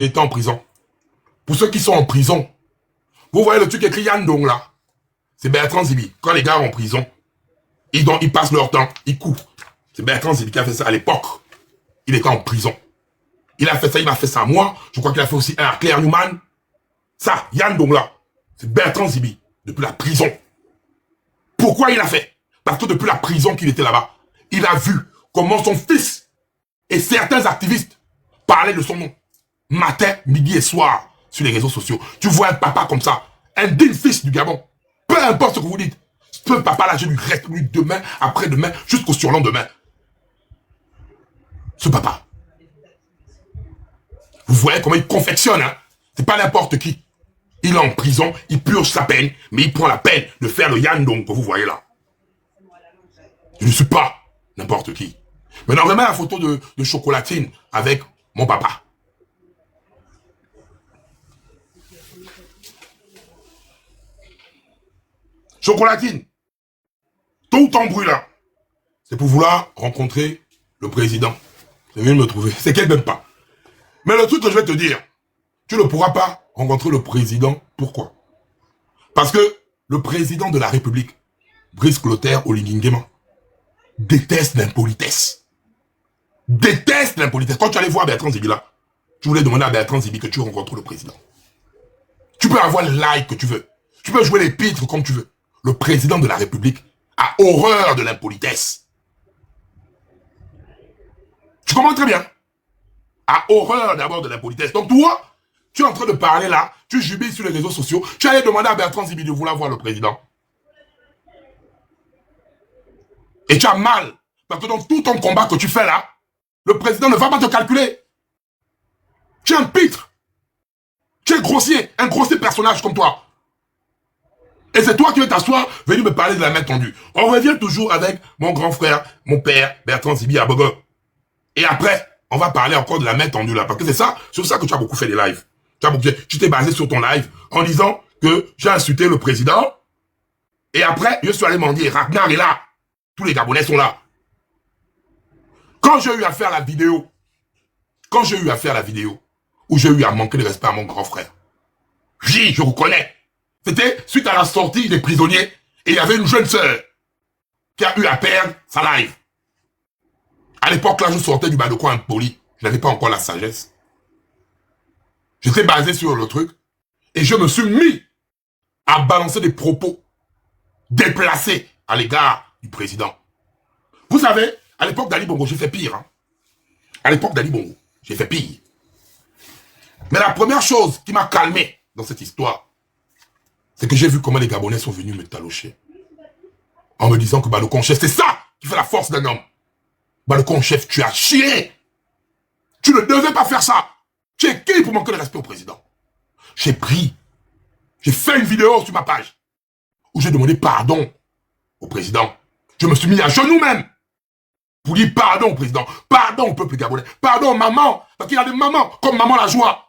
Il était en prison. Pour ceux qui sont en prison, vous voyez le truc écrit Yandong là. C'est Bertrand Zibi. Quand les gars sont en prison, ils passent leur temps, ils courent. C'est Bertrand Zibi qui a fait ça à l'époque. Il était en prison. Il a fait ça, il m'a fait ça. Moi, je crois qu'il a fait aussi un à Claire Newman. Ça, Yandong là, c'est Bertrand Zibi, depuis la prison. Pourquoi il a fait? Parce que depuis la prison qu'il était là-bas, il a vu comment son fils et certains activistes parlaient de son nom. Matin, midi et soir, sur les réseaux sociaux. Tu vois un papa comme ça, un digne fils du Gabon. Peu importe ce que vous dites. Ce papa-là, je lui reste lui demain, après-demain, jusqu'au surlendemain. Ce papa. Vous voyez comment il confectionne, hein? C'est pas n'importe qui. Il est en prison, il purge sa peine, mais il prend la peine de faire le Yandong que vous voyez là. Je ne suis pas n'importe qui. Maintenant, remets la photo de Chocolatine avec mon papa. Chocolatine, tout ton bruit là, c'est pour vouloir rencontrer le président. C'est venu me trouver. C'est qu'elle n'aime pas. Mais le truc que je vais te dire, tu ne pourras pas rencontrer le président. Pourquoi? Parce que le président de la République, Brice Clotaire Oligui Nguema, déteste l'impolitesse. Déteste l'impolitesse. Quand tu allais voir Bertrand Zibi là, tu voulais demander à Bertrand Zibi que tu rencontres le président. Tu peux avoir le like que tu veux. Tu peux jouer les pitres comme tu veux. Le président de la République a horreur de l'impolitesse. Tu comprends très bien? A horreur d'abord de l'impolitesse. Donc toi, tu es en train de parler là, tu jubiles sur les réseaux sociaux, tu allais demander à Bertrand Zibi de vouloir voir le président. Et tu as mal, parce que dans tout ton combat que tu fais là, le président ne va pas te calculer. Tu es un pitre. Tu es grossier, un grossier personnage comme toi. Et c'est toi qui veux t'asseoir, venir me parler de la main tendue. On revient toujours avec mon grand frère, mon père, Bertrand Zibi à Bogo. Et après, on va parler encore de la main tendue là. Parce que c'est ça, sur ça que tu as beaucoup fait des lives. Tu t'es basé sur ton live en disant que j'ai insulté le président. Et après, je suis allé m'en dire, Ragnar est là. Tous les Gabonais sont là. Quand j'ai eu à faire la vidéo, où j'ai eu à manquer de respect à mon grand frère, je reconnais. C'était suite à la sortie des prisonniers, et il y avait une jeune sœur qui a eu à perdre sa live. À l'époque, là, je sortais du Badoko impoli. Je n'avais pas encore la sagesse. J'étais basé sur le truc, et je me suis mis à balancer des propos déplacés à l'égard du président. Vous savez, à l'époque d'Ali Bongo, j'ai fait pire. Hein. À l'époque d'Ali Bongo, j'ai fait pire. Mais la première chose qui m'a calmé dans cette histoire, c'est que j'ai vu comment les Gabonais sont venus me talocher. En me disant que Balokon chef, c'est ça qui fait la force d'un homme. Balokon chef, tu as chié. Tu ne devais pas faire ça. Tu es qui pour manquer de respect au président? J'ai fait une vidéo sur ma page où j'ai demandé pardon au président. Je me suis mis à genoux même pour dire pardon au président, pardon au peuple gabonais, pardon aux mamans, parce qu'il y a des mamans comme Maman La Joie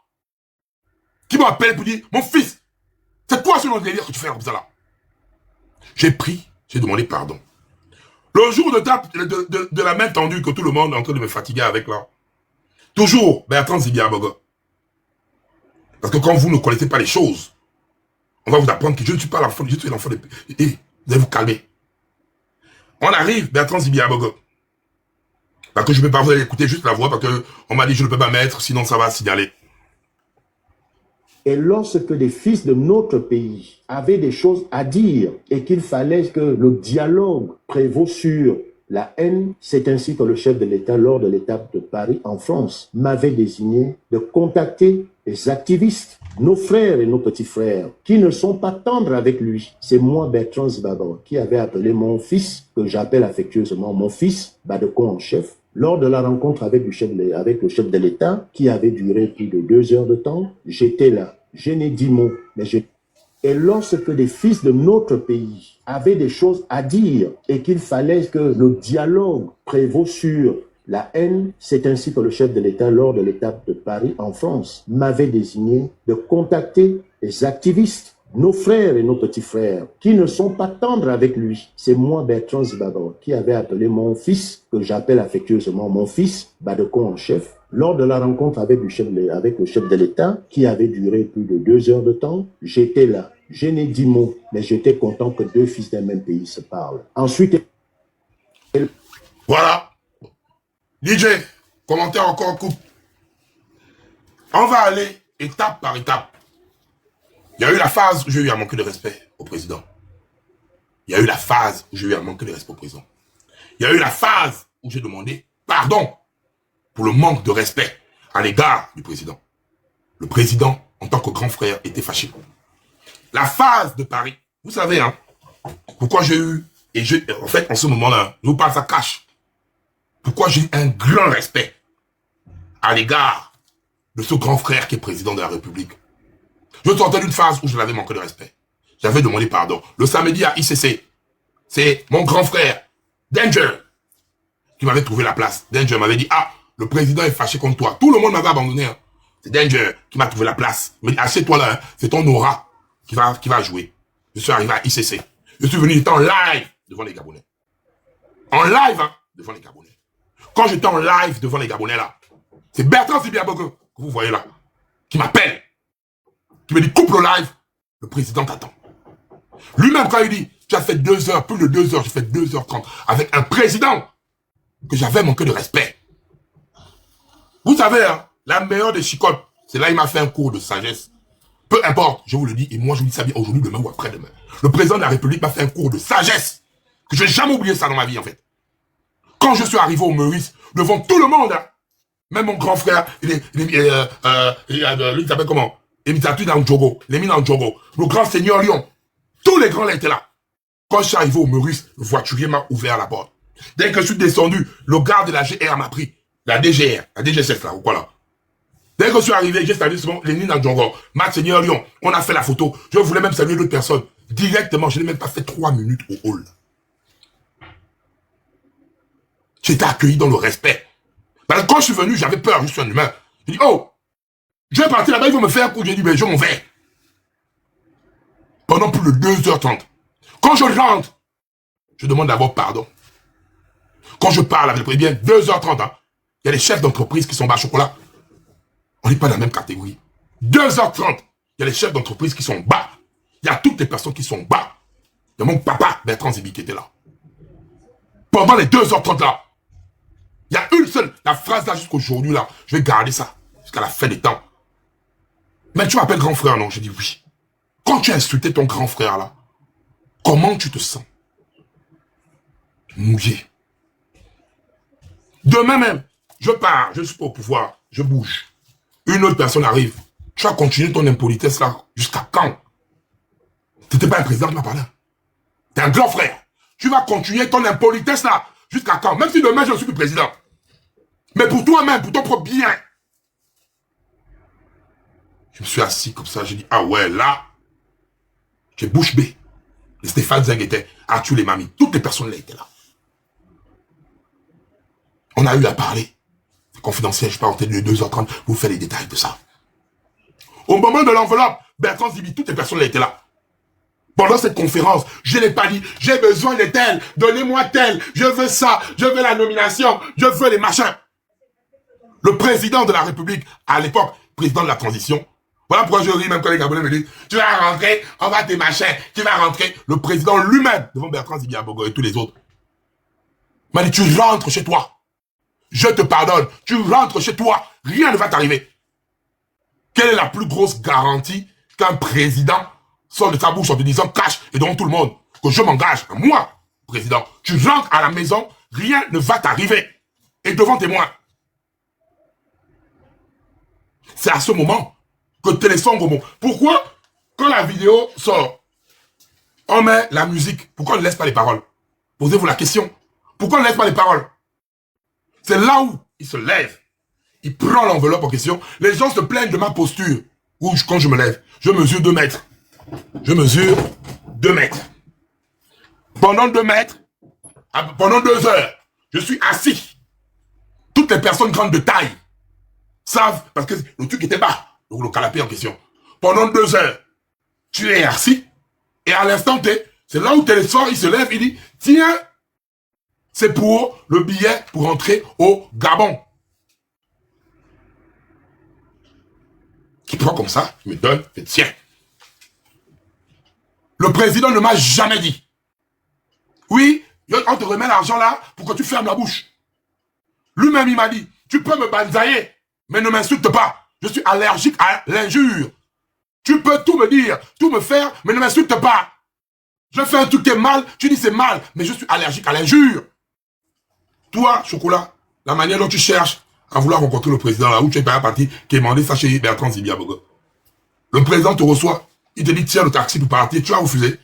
qui m'ont appelé pour dire, mon fils, c'est quoi ce nom de délire que tu fais comme ça là? J'ai demandé pardon. Le jour de la main tendue que tout le monde est en train de me fatiguer avec là, toujours Bertrand Zibi à Bogo. Parce que quand vous ne connaissez pas les choses, on va vous apprendre que je ne suis pas l'enfant, je suis l'enfant de... Et vous allez vous calmer. On arrive, Bertrand Zibi à Bogo. Parce que je ne peux pas vous aller écouter juste la voix, parce qu'on m'a dit je ne peux pas mettre, sinon ça va signaler. Et lorsque des fils de notre pays avaient des choses à dire et qu'il fallait que le dialogue prévaut sur la haine, c'est ainsi que le chef de l'État, lors de l'étape de Paris en France, m'avait désigné de contacter les activistes, nos frères et nos petits frères, qui ne sont pas tendres avec lui. C'est moi, Bertrand Zibabawa, qui avait appelé mon fils, que j'appelle affectueusement mon fils, Badeko en chef, lors de la rencontre avec le chef de l'État, qui avait duré plus de 2 heures de temps. J'étais là. Je n'ai dit mot, mais je... Et lorsque des fils de notre pays avaient des choses à dire et qu'il fallait que le dialogue prévaut sur la haine, c'est ainsi que le chef de l'État, lors de l'étape de Paris en France, m'avait désigné de contacter les activistes, nos frères et nos petits frères, qui ne sont pas tendres avec lui. C'est moi, Bertrand Zibabawa, qui avait appelé mon fils, que j'appelle affectueusement mon fils, Badeko en chef, Lors de la rencontre avec le chef de l'État, qui avait duré plus de 2 heures de temps, j'étais là. Je n'ai dit mot, mais j'étais content que deux fils d'un même pays se parlent. Ensuite... Voilà. DJ, commentaire encore coupe. On va aller étape par étape. Il y a eu la phase où j'ai eu à manquer de respect au président. Il y a eu la phase où j'ai eu à manquer de respect au président. Il y a eu la phase où j'ai demandé pardon pour le manque de respect à l'égard du président. Le président, en tant que grand frère, était fâché. La phase de Paris, vous savez, hein, pourquoi j'ai eu, en fait, en ce moment-là, je vous parle ça cache. Pourquoi j'ai eu un grand respect à l'égard de ce grand frère qui est président de la République. Je sortais d'une phase où je l'avais manqué de respect. J'avais demandé pardon. Le samedi à ICC, c'est mon grand frère, Danger, qui m'avait trouvé la place. Danger m'avait dit, ah, le président est fâché contre toi. Tout le monde m'avait abandonné. Hein. C'est Danger qui m'a trouvé la place. Il m'a dit, assieds-toi là, hein. C'est ton aura qui va jouer. Je suis arrivé à ICC. Je suis venu, j'étais en live devant les Gabonais. En live, hein, devant les Gabonais. Quand j'étais en live devant les Gabonais là, c'est Bertrand Sibiabogo, que vous voyez là, qui m'appelle, qui me dit, coupe le live, le président t'attend. Lui-même, quand il dit, tu as fait 2 heures, plus de 2 heures, j'ai fait 2h30, avec un président que j'avais manqué de respect. Vous savez, hein, la meilleure des chicottes, c'est là il m'a fait un cours de sagesse. Peu importe, je vous le dis, et moi je vous dis ça bien aujourd'hui, demain ou après-demain. Le président de la République m'a fait un cours de sagesse, que je n'ai jamais oublié ça dans ma vie, en fait. Quand je suis arrivé au Meurice, devant tout le monde, hein, même mon grand frère, lui, il s'appelle comment? Emitatu Ndjogo, l'émine Ndjogo, le grand seigneur Lyon. Tous les grands là étaient là. Quand je suis arrivé au Meurice, le voiturier m'a ouvert la porte. Dès que je suis descendu, le gars de la GR m'a pris. La DGR, la DGSF là, ou quoi là. Dès que je suis arrivé, j'ai salué l'émine Ndjogo, ma seigneur Lyon. On a fait la photo. Je voulais même saluer d'autres personnes. Directement, je n'ai même pas fait 3 minutes au hall. J'étais accueilli dans le respect. Parce que quand je suis venu, j'avais peur, je suis un humain. J'ai dit, oh, je vais partir là-bas, ils vont me faire un coup. J'ai dit, ben je m'en vais. Pendant plus de 2h30. Quand je rentre, je demande d'abord pardon. Quand je parle avec le président, 2h30, hein, il y a des chefs d'entreprise qui sont bas chocolat. On n'est pas dans la même catégorie. 2h30, il y a des chefs d'entreprise qui sont bas. Il y a toutes les personnes qui sont bas. Il y a mon papa, Bertrand Zibi, qui était là. Pendant les 2h30 là, il y a une seule, la phrase là jusqu'aujourd'hui là, je vais garder ça jusqu'à la fin des temps. Mais tu m'appelles grand frère, non? J'ai dit oui. Quand tu as insulté ton grand frère là, comment tu te sens? Mouillé. Demain même, je pars, je suis pas au pouvoir, je bouge. Une autre personne arrive. Tu vas continuer ton impolitesse là, jusqu'à quand? Tu n'étais pas un président qui m'a parlé. Tu es un grand frère. Tu vas continuer ton impolitesse là, jusqu'à quand? Même si demain je ne suis plus président. Mais pour toi-même, pour ton propre bien. Je me suis assis comme ça, j'ai dit, ah ouais, là, j'ai bouche bée. Et Stéphane Zeng était, Arthur les mamies, toutes les personnes là étaient là. On a eu à parler. C'est confidentiel, je peux rentrer de 2h30, vous faites les détails de ça. Au moment de l'enveloppe, Bertrand Zibi, toutes les personnes là étaient là. Pendant cette conférence, je n'ai pas dit, j'ai besoin de tel, donnez-moi tel, je veux ça, je veux la nomination, je veux les machins. Le président de la République, à l'époque, président de la transition, voilà pourquoi je ris même quand les Gabonais me disent, tu vas rentrer, on va tes machins, tu vas rentrer. Le président lui-même, devant Bertrand Zibi-Abogo et tous les autres, m'a dit, tu rentres chez toi. Je te pardonne, tu rentres chez toi, rien ne va t'arriver. Quelle est la plus grosse garantie qu'un président sort de sa bouche en te disant cash et devant tout le monde que je m'engage, moi, président, tu rentres à la maison, rien ne va t'arriver. Et devant témoin. C'est à ce moment que Télésong Gomo. Pourquoi, quand la vidéo sort, on met la musique, pourquoi on ne laisse pas les paroles? Posez-vous la question. Pourquoi on ne laisse pas les paroles? C'est là où il se lève. Il prend l'enveloppe en question. Les gens se plaignent de ma posture. Où quand je me lève, je mesure 2 mètres. Je mesure 2 mètres. Pendant 2 mètres, pendant 2 heures, je suis assis. Toutes les personnes grandes de taille savent, parce que le truc était bas, le canapé en question. Pendant 2 heures, tu es assis, et à l'instant T, c'est là où Télésphore, il se lève, il dit, tiens, c'est pour le billet pour entrer au Gabon. qui prend comme ça, il me donne, fait tiens. Le président ne m'a jamais dit, oui, on te remet l'argent là pour que tu fermes la bouche. Lui-même, il m'a dit, tu peux me banzailler, mais ne m'insulte pas. Je suis allergique à l'injure. Tu peux tout me dire, tout me faire, mais ne m'insulte pas. Je fais un truc qui est mal, tu dis c'est mal, mais je suis allergique à l'injure. Toi, Chocolat, la manière dont tu cherches à vouloir rencontrer le président, là où tu es pas parti, qui est demandé ça chez Bertrand Zibiabogo. Le président te reçoit, il te dit tiens le taxi pour partir, tu as refusé.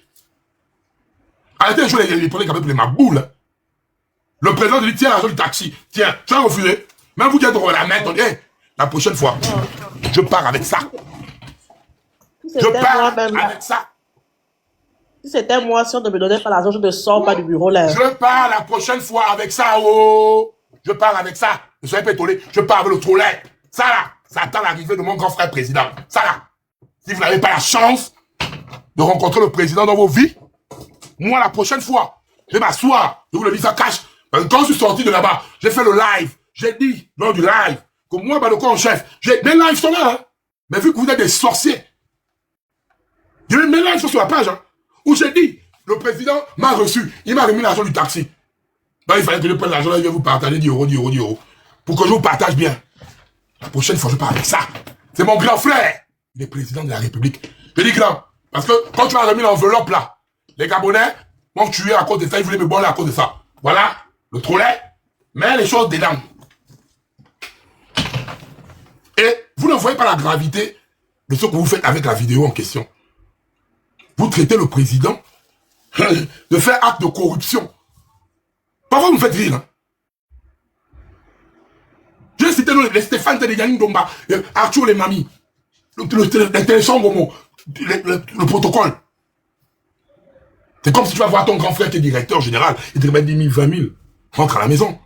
Arrêtez de jouer les problèmes avec les maboules. Le président te dit tiens l'argent du taxi, tiens, tu as refusé. Même vous qui êtes dans la main, on dit hey, la prochaine fois, je pars avec ça. Je pars avec ça. Si c'était moi, si on ne me donnait pas l'argent, je ne sors pas du bureau là. Je pars la prochaine fois avec ça, oh. Je pars avec ça. Ne soyez pas étonnés. Je pars avec le trolley. Ça là, ça attend l'arrivée de mon grand frère président. Ça là. Si vous n'avez pas la chance de rencontrer le président dans vos vies, moi la prochaine fois, je vais m'asseoir. Je vous le dis, ça cache. Parce que quand je suis sorti de là-bas, j'ai fait le live. J'ai dit, lors du live, que moi, Badoko en chef, mes lives sont là. Hein. Mais vu que vous êtes des sorciers, mes lives sont sur la page. Hein. Où j'ai dit, le président m'a reçu, il m'a remis l'argent du taxi. Ben, il fallait que je prenne l'argent là, je vais vous partager 10 euros. Pour que je vous partage bien. La prochaine fois, je pars avec ça. C'est mon grand frère. Il est président de la République. Je dis grand, parce que quand tu m'as remis l'enveloppe là, les Gabonais m'ont tué à cause de ça, ils voulaient me boire à cause de ça. Voilà, le trolley, mets les choses dedans. Et vous ne voyez pas la gravité de ce que vous faites avec la vidéo en question. Vous traitez le président de faire acte de corruption. Parfois, vous me faites rire. Hein. J'ai cité les Stéphane Téléganing Domba, Arthur les mamies, le téléchambre, le protocole. C'est comme si tu vas voir ton grand frère qui est directeur général, il te remet 10 000, 20 000. Rentre à la maison.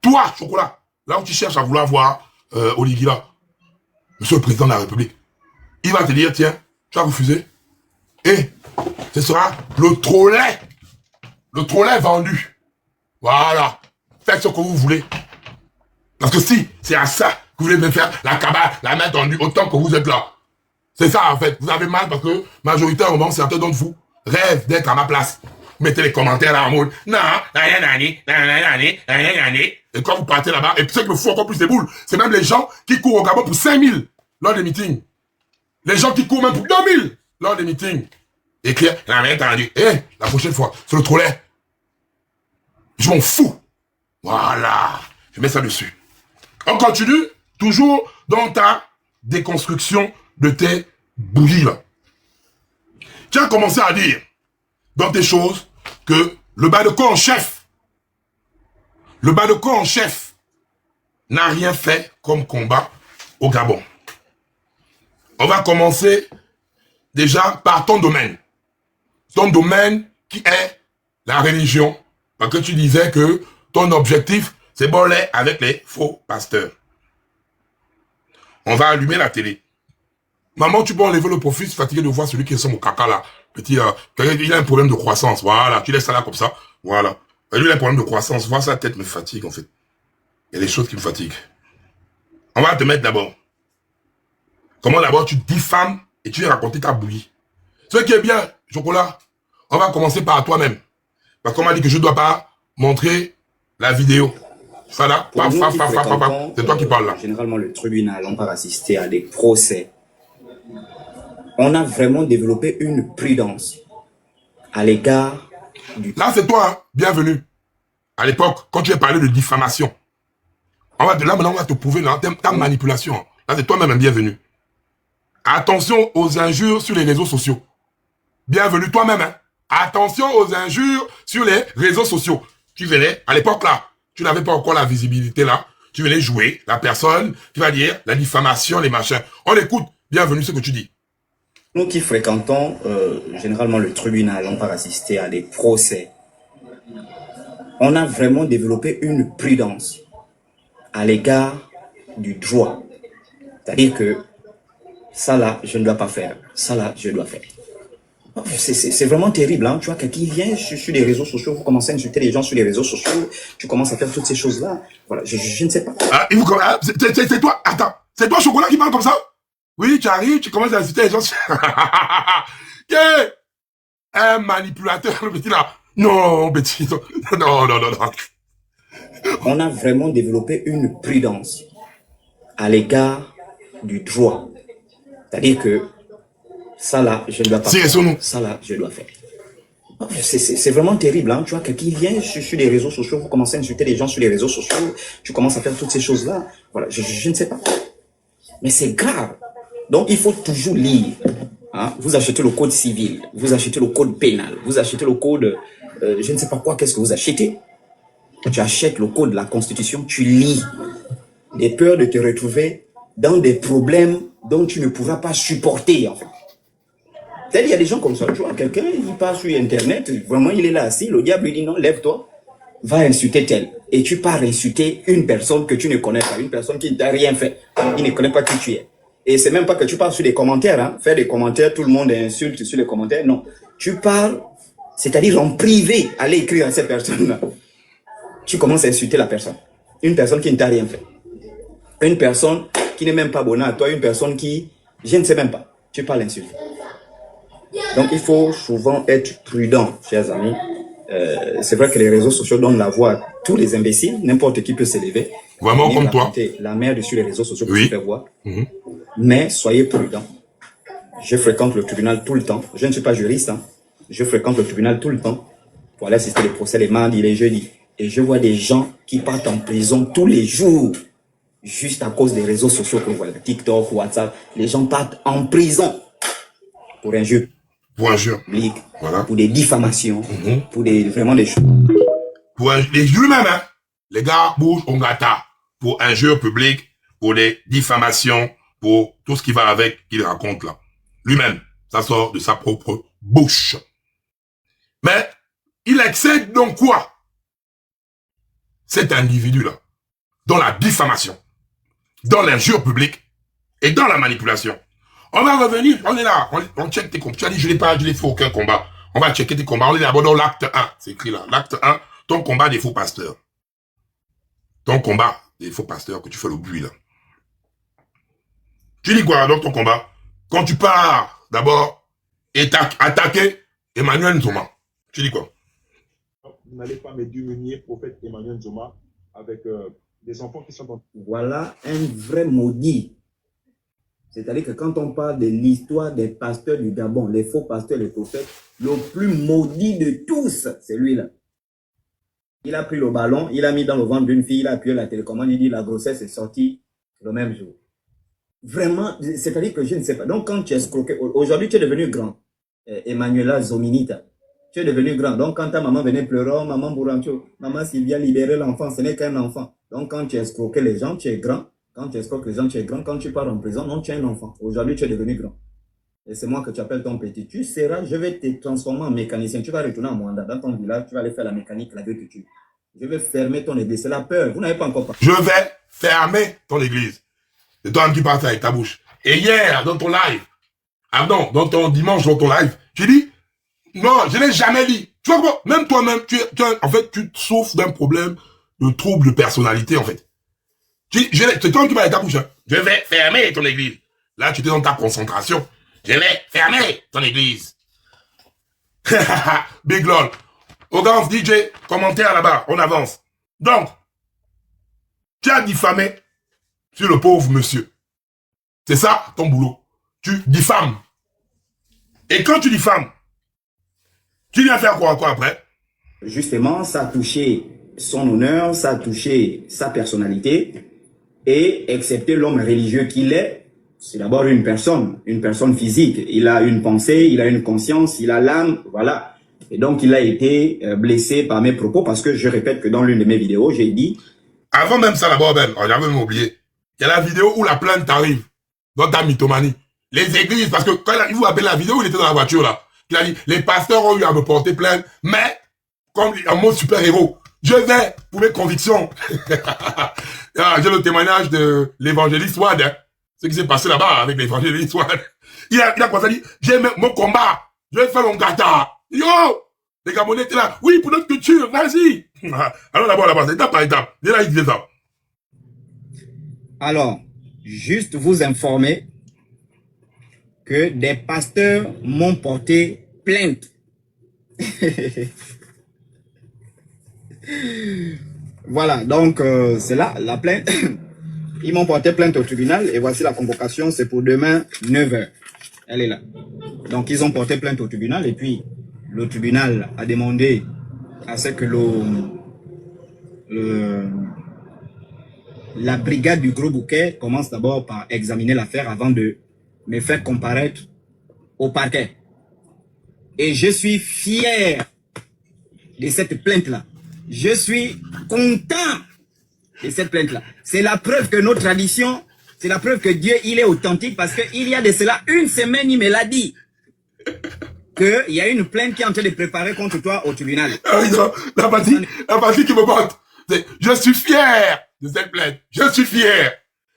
Toi, Chocolat, là où tu cherches à vouloir voir Oligila, monsieur le président de la République, il va te dire, tiens, tu as refusé. Et ce sera le trolley. Le trolley vendu. Voilà. Faites ce que vous voulez. Parce que si c'est à ça que vous voulez me faire la cabale, la main tendue, autant que vous êtes là. C'est ça en fait. Vous avez mal parce que majoritairement, certains d'entre vous rêvent d'être à ma place. Vous mettez les commentaires là en mode non, et quand vous partez là-bas, et ce qui me fout encore plus des boules, c'est même les gens qui courent au Gabon pour 5 000 lors des meetings. Les gens qui courent même pour 2 000 lors des meetings. Écrire, la main tendue. Eh, la prochaine fois, sur le trolley. Je m'en fous. Voilà. Je mets ça dessus. On continue, toujours dans ta déconstruction de tes bouillies là. Tu as commencé à dire dans tes choses que le Badoko en chef, n'a rien fait comme combat au Gabon. On va commencer déjà par ton domaine. Ton domaine qui est la religion. Parce que tu disais que ton objectif, c'est boler avec les faux pasteurs. On va allumer la télé. Maman, tu peux enlever le profil, fatigué de voir celui qui est sur mon caca là. Petit, il a un problème de croissance. Voilà, tu laisses ça là comme ça. Voilà. Lui, il a un problème de croissance. Voir sa tête me fatigue en fait. Il y a des choses qui me fatiguent. On va te mettre d'abord. Comment d'abord tu diffames et tu viens raconter ta bouillie. Ce qui est bien, Chocolat, on va commencer par toi-même. Parce qu'on m'a dit que je ne dois pas montrer la vidéo. Ça là, c'est toi qui parles là. Généralement, le tribunal, on part assister à des procès. On a vraiment développé une prudence à l'égard du... Là, c'est toi, hein. Bienvenue. À l'époque, quand tu as parlé de diffamation, là, maintenant, on va te prouver là, ta manipulation. Là, c'est toi-même, bienvenue. Attention aux injures sur les réseaux sociaux. Bienvenue toi-même. Hein. Attention aux injures sur les réseaux sociaux. Tu venais, à l'époque là, tu n'avais pas encore la visibilité là. Tu venais jouer la personne, tu vas dire la diffamation, les machins. On écoute, bienvenue ce que tu dis. Nous qui fréquentons généralement le tribunal, on part assister à des procès. On a vraiment développé une prudence à l'égard du droit. C'est-à-dire que ça là, je ne dois pas faire. Ça là, je dois faire. C'est vraiment terrible, hein. Tu vois, quelqu'un vient sur les réseaux sociaux, vous commencez à insulter les gens sur les réseaux sociaux, tu commences à faire toutes ces choses-là. Voilà, je ne sais pas. Ah, c'est toi, attends, c'est toi, Chocolat, qui parle comme ça? Oui, tu arrives, tu commences à insulter les gens. Yeah! Un manipulateur, le petit là. Non, petit, non. On a vraiment développé une prudence à l'égard du droit. C'est-à-dire que ça là, je ne dois pas faire. Ça là, je dois faire. C'est vraiment terrible, hein. Tu vois, quelqu'un vient sur les réseaux sociaux, vous commencez à insulter les gens sur les réseaux sociaux, tu commences à faire toutes ces choses-là. Voilà, je ne sais pas. Mais c'est grave. Donc, il faut toujours lire. Hein. Vous achetez le code civil, vous achetez le code pénal, vous achetez le code, je ne sais pas quoi, qu'est-ce que vous achetez. Tu achètes le code de la Constitution, tu lis. Et peur de te retrouver dans des problèmes dont tu ne pourras pas supporter, en fait. C'est-à-dire, il y a des gens comme ça, tu vois, quelqu'un, il passe sur Internet, vraiment, il est là assis, le diable lui dit non, lève-toi, va insulter tel. Et tu pars insulter une personne que tu ne connais pas, une personne qui ne t'a rien fait, il ne connaît pas qui tu es. Et c'est même pas que tu parles sur des commentaires, hein, faire des commentaires, tout le monde insulte sur les commentaires, non. Tu parles, c'est-à-dire en privé, aller écrire à cette personne-là. Tu commences à insulter la personne. Une personne qui ne t'a rien fait. Une personne qui n'est même pas bonne à toi, une personne qui, je ne sais même pas, tu parles insulter. Donc, il faut souvent être prudent, chers amis. C'est vrai que les réseaux sociaux donnent la voix à tous les imbéciles. N'importe qui peut s'élever. Vraiment comme toi. La merde sur les réseaux sociaux pour se faire voir. Mais soyez prudents. Je fréquente le tribunal tout le temps. Je ne suis pas juriste. Hein. Je fréquente le tribunal tout le temps pour aller assister les procès les mardis, les jeudis. Et je vois des gens qui partent en prison tous les jours. Juste à cause des réseaux sociaux que vous voyez. TikTok, WhatsApp. Les gens partent en prison pour injure. Pour injure. Public, voilà. Pour des diffamations, pour vraiment des choses. Pour les lui-même, hein. Les gars bougent on gâta. Pour injure publique, pour des diffamations, pour tout ce qui va avec qu'il raconte là. Lui-même, ça sort de sa propre bouche. Mais il excède donc quoi? Cet individu-là, dans la diffamation, dans l'injure publique et dans la manipulation. On va revenir, on est là, on check tes combats. Tu as dit, je l'ai fait aucun combat. On va checker tes combats. On est d'abord dans l'acte 1. C'est écrit là. L'acte 1, ton combat des faux pasteurs. Ton combat des faux pasteurs que tu fais le bruit là. Tu dis quoi dans ton combat? Quand tu pars, d'abord, attaquer Emmanuel Nzoma. Tu dis quoi? Vous n'allez pas me diminuer, prophète Emmanuel Nzoma, avec des enfants qui sont dans... Voilà un vrai maudit. C'est-à-dire que quand on parle de l'histoire des pasteurs du Gabon, les faux pasteurs, les prophètes, le plus maudit de tous, c'est lui-là. Il a pris le ballon, il a mis dans le ventre d'une fille, il a appuyé la télécommande, il dit la grossesse est sortie le même jour. Vraiment, c'est-à-dire que je ne sais pas. Donc quand tu es escroqué, aujourd'hui tu es devenu grand, Emmanuela Zominita, tu es devenu grand. Donc quand ta maman venait pleurer, oh, maman Bourancho, maman Sylvia libérer l'enfant, ce n'est qu'un enfant. Donc quand tu escroquais les gens, tu es grand. Quand tu escroques les gens, tu es grand. Quand tu pars en prison, non, tu es un enfant. Aujourd'hui, tu es devenu grand. Et c'est moi que tu appelles ton petit. Tu seras, je vais te transformer en mécanicien. Tu vas retourner à Mwanda, dans ton village, tu vas aller faire la mécanique, l'agriculture. Je vais fermer ton église. C'est la peur. Vous n'avez pas encore parlé. Je vais fermer ton église. C'est toi qui parles avec ta bouche. Et hier, dans ton live, non, dans ton dimanche, dans ton live, tu dis, non, je n'ai jamais dit. Tu vois quoi? Même toi-même, en fait, tu souffres d'un problème de trouble de personnalité, en fait. C'est toi qui vas avec ta bouche. Hein. Je vais fermer ton église. Là, tu es dans ta concentration. Je vais fermer ton église. Big lol. Audience, DJ, commentaire là-bas. On avance. Donc, tu as diffamé sur le pauvre monsieur. C'est ça, ton boulot. Tu diffames. Et quand tu diffames, tu viens faire quoi après? Justement, ça a touché son honneur, ça a touché sa personnalité. Et excepté l'homme religieux qu'il est, c'est d'abord une personne physique. Il a une pensée, il a une conscience, il a l'âme, voilà. Et donc, il a été blessé par mes propos parce que je répète que dans l'une de mes vidéos, j'ai dit... Avant même ça, d'abord, Ben, j'avais même oublié. Il y a la vidéo où la plainte arrive dans ta mythomanie. Les églises, parce que quand il vous appelle la vidéo où il était dans la voiture, là, il a dit, les pasteurs ont eu à me porter plainte, mais, comme en mode super-héros, je vais pour mes convictions. J'ai le témoignage de l'évangéliste Wad. Hein. Ce qui s'est passé là-bas avec l'évangéliste Wad. Il a quoi ça dit? J'ai mon combat Je vais faire mon gata. Yo! Les Gabonais étaient là. Oui, pour notre culture, vas-y. Alors d'abord, là-bas, étape par étape. Et là, il disait ça. Alors, juste vous informer que des pasteurs m'ont porté plainte. Voilà, donc c'est là la plainte. Ils m'ont porté plainte au tribunal et voici la convocation, c'est pour demain 9 h. Elle est là. Donc ils ont porté plainte au tribunal et puis le tribunal a demandé à ce que la brigade du Gros Bouquet commence d'abord par examiner l'affaire avant de me faire comparaître au parquet. Et je suis fier de cette plainte-là. Je suis content de cette plainte-là. C'est la preuve que nos traditions, c'est la preuve que Dieu, il est authentique parce qu'il y a de cela une semaine, il me l'a dit. Qu'il y a une plainte qui est en train de préparer contre toi au tribunal. Ah oui, non, la partie qui me porte, c'est je suis fier de cette plainte. Je suis fier.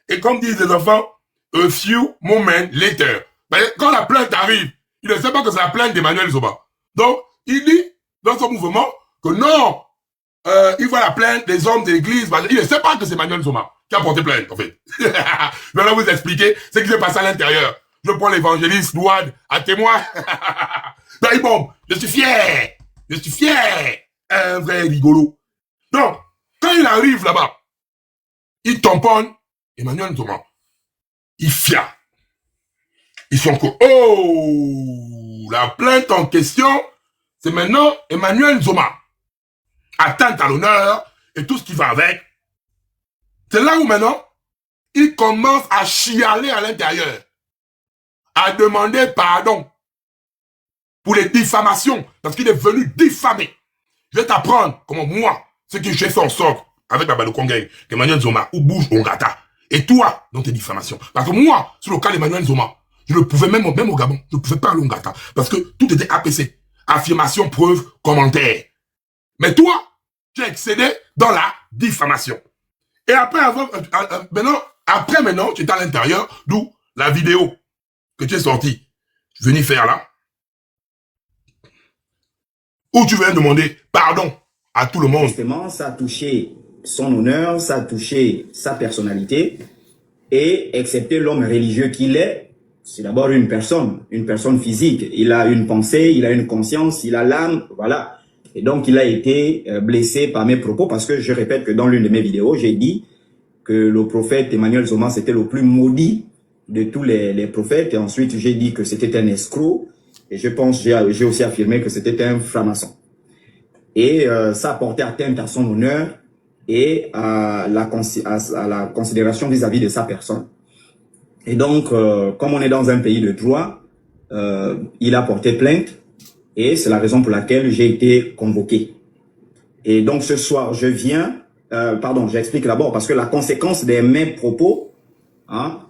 Et comme disent les enfants, a few moments later. Ben, quand la plainte arrive, il ne sait pas que c'est la plainte d'Emmanuel Zoma. Donc, il dit dans son mouvement que non, il voit la plainte des hommes de l'église. Il ne sait pas que c'est Emmanuel Zoma qui a porté plainte, en fait. Je vais vous expliquer ce qui s'est passé à l'intérieur. Je prends l'évangéliste Louad à témoin. Ben bon, je suis fier. Je suis fier. Un vrai rigolo. Donc, quand il arrive là-bas, il tamponne Emmanuel Zoma. Il fia. Ils sont que, oh, la plainte en question, c'est maintenant Emmanuel Zoma. Atteinte à l'honneur et tout ce qui va avec. C'est là où maintenant, il commence à chialer à l'intérieur, à demander pardon pour les diffamations, parce qu'il est venu diffamer. Je vais t'apprendre comment moi, ce que j'ai fait en sorte avec Baba de Congrès, qu'Emmanuel Zoma, ou bouge ou gata, et toi, dans tes diffamations. Parce que moi, sur le cas d'Emmanuel Zoma, je ne pouvais même au Gabon, je ne pouvais pas aller au Ngata, parce que tout était APC. Affirmation, preuve, commentaire. Mais toi, tu as excédé dans la diffamation. Et après maintenant, tu es à l'intérieur, d'où la vidéo que tu es sortie, venir faire là, où tu viens demander pardon à tout le monde. Justement, ça a touché son honneur, ça a touché sa personnalité, et excepté l'homme religieux qu'il est, c'est d'abord une personne physique. Il a une pensée, il a une conscience, il a l'âme, voilà. Et donc, il a été blessé par mes propos parce que je répète que dans l'une de mes vidéos, j'ai dit que le prophète Emmanuel Zoma, c'était le plus maudit de tous les prophètes. Et ensuite, j'ai dit que c'était un escroc. Et je pense, j'ai aussi affirmé que c'était un franc-maçon. Et ça a porté atteinte à son honneur et à la considération vis-à-vis de sa personne. Et donc, comme on est dans un pays de droit, il a porté plainte et c'est la raison pour laquelle j'ai été convoqué. Et donc, ce soir, je viens, j'explique d'abord parce que la conséquence de mes propos, hein,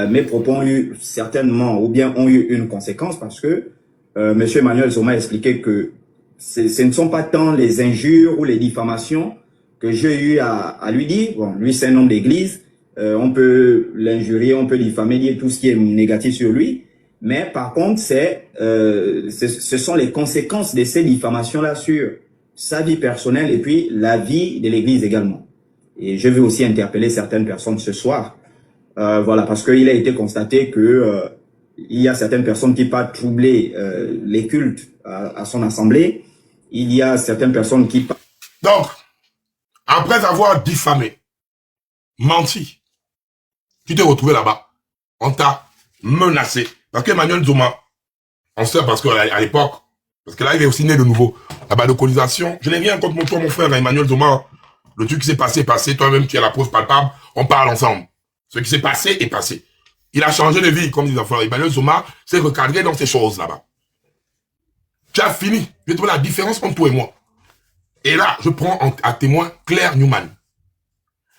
mes propos ont eu certainement ou bien ont eu une conséquence parce que Monsieur Emmanuel Zoma a expliqué que ce ne sont pas tant les injures ou les diffamations que j'ai eu à lui dire. Bon, lui, c'est un homme d'église. On peut l'injurier, on peut diffamer, dire tout ce qui est négatif sur lui. Mais par contre, ce sont les conséquences de ces diffamations-là sur sa vie personnelle et puis la vie de l'Église également. Et je vais aussi interpeller certaines personnes ce soir. Voilà, parce qu'il a été constaté que il y a certaines personnes qui partent troubler les cultes à son assemblée. Il y a certaines personnes qui... Donc, après avoir diffamé, menti, tu t'es retrouvé là-bas, on t'a menacé. Parce qu'Emmanuel Zoma, on sait parce qu'à l'époque, parce que là il est aussi né de nouveau, la balconisation, je n'ai rien contre toi mon frère Emmanuel Zoma, le truc qui s'est passé est passé, toi-même tu as la preuve palpable, on parle ensemble. Ce qui s'est passé est passé. Il a changé de vie, comme disent les enfants. Emmanuel Zoma s'est recadré dans ces choses là-bas. Tu as fini, je vais trouver la différence entre toi et moi. Et là, je prends à témoin Claire Newman.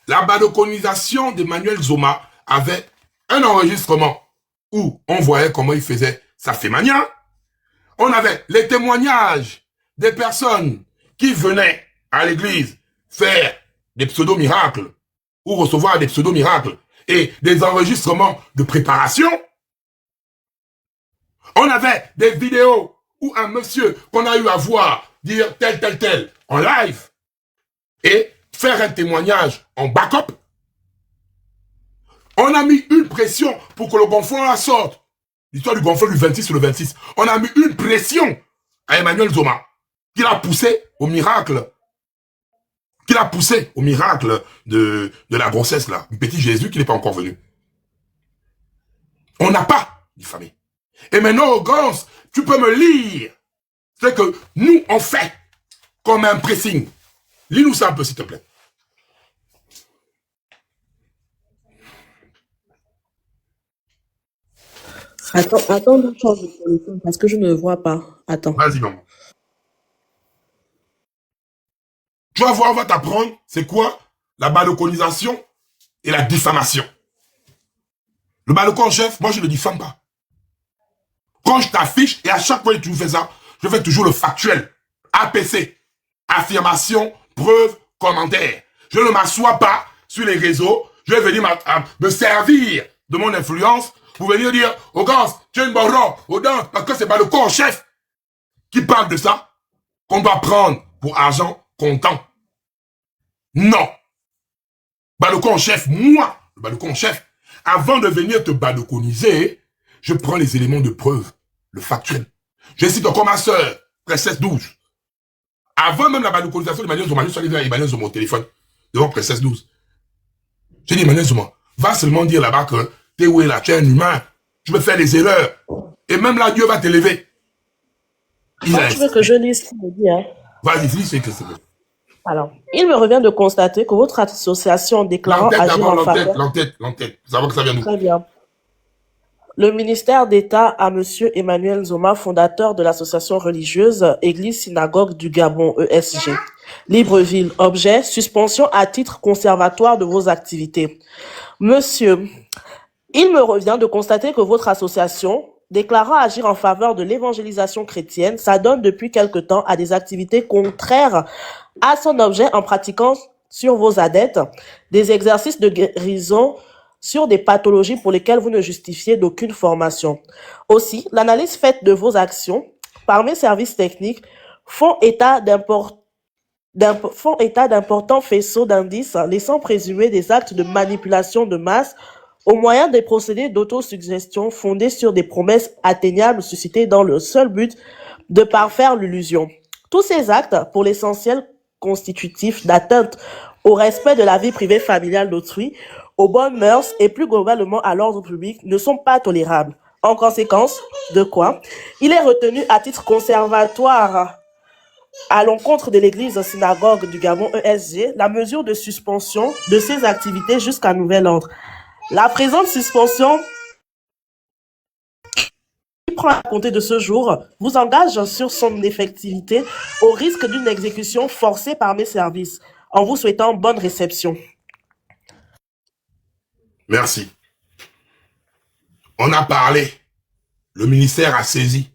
La balconisation d'Emmanuel Zoma avait un enregistrement où on voyait comment il faisait sa fémania. On avait les témoignages des personnes qui venaient à l'église faire des pseudo-miracles ou recevoir des pseudo-miracles et des enregistrements de préparation. On avait des vidéos où un monsieur qu'on a eu à voir dire tel en live et faire un témoignage en backup. On a mis une pression pour que le gonflant la sorte. L'histoire du gonflant du 26 sur le 26. On a mis une pression à Emmanuel Zoma qui l'a poussé au miracle. Qui l'a poussé au miracle de la grossesse là. Du petit Jésus qui n'est pas encore venu. On n'a pas diffamé. Et maintenant, Gans, tu peux me lire ce que nous on fait comme un pressing. Lis-nous ça un peu s'il te plaît. Attends, je change de téléphone parce que je ne vois pas. Attends. Vas-y, maman. Tu vas voir, on va t'apprendre c'est quoi la balconisation et la diffamation. Le balcon en chef, moi je ne diffame pas. Quand je t'affiche, et à chaque fois que tu fais ça, je fais toujours le factuel. APC. Affirmation, preuve, commentaire. Je ne m'assois pas sur les réseaux. Je vais venir me servir de mon influence pour venir dire, oh gars, tu es une bonne parce que c'est pas le corps chef qui parle de ça, qu'on doit prendre pour argent comptant. Non. Balcon chef, moi, le balcon chef, avant de venir te balconiser, je prends les éléments de preuve, le factuel. Je cite encore ma sœur, Princesse 12. Avant même la balconisation d'Emmanuel Zoma, je suis allé vers Emmanuel Zoma au téléphone, devant Princesse 12. J'ai dit, Emmanuel Zoma, va seulement dire là-bas que t'es où est là, tu es un humain, tu peux faire des erreurs. Et même là, Dieu va t'élever. Tu veux que je lise ce qu'il me dit, hein? Vas-y, dis ce que c'est. Alors, il me revient de constater que votre association déclarant agir en faveur... L'entête, ça va que ça vient d'où? Très bien. Le ministère d'État à Monsieur Emmanuel Zoma, fondateur de l'association religieuse Église Synagogue du Gabon, ESG. Libreville, objet, suspension à titre conservatoire de vos activités. Monsieur, il me revient de constater que votre association, déclarant agir en faveur de l'évangélisation chrétienne, s'adonne depuis quelque temps à des activités contraires à son objet en pratiquant sur vos adeptes des exercices de guérison sur des pathologies pour lesquelles vous ne justifiez d'aucune formation. Aussi, l'analyse faite de vos actions par mes services techniques font état d'importants faisceaux d'indices laissant présumer des actes de manipulation de masse au moyen des procédés d'autosuggestion fondés sur des promesses atteignables suscitées dans le seul but de parfaire l'illusion. Tous ces actes, pour l'essentiel constitutifs d'atteinte au respect de la vie privée familiale d'autrui, aux bonnes mœurs et plus globalement à l'ordre public, ne sont pas tolérables. En conséquence, de quoi il est retenu à titre conservatoire à l'encontre de l'Église Synagogue du Gabon ESG la mesure de suspension de ces activités jusqu'à nouvel ordre. La présente suspension qui prend à compter de ce jour vous engage sur son effectivité au risque d'une exécution forcée par mes services, en vous souhaitant bonne réception. Merci. On a parlé. Le ministère a saisi.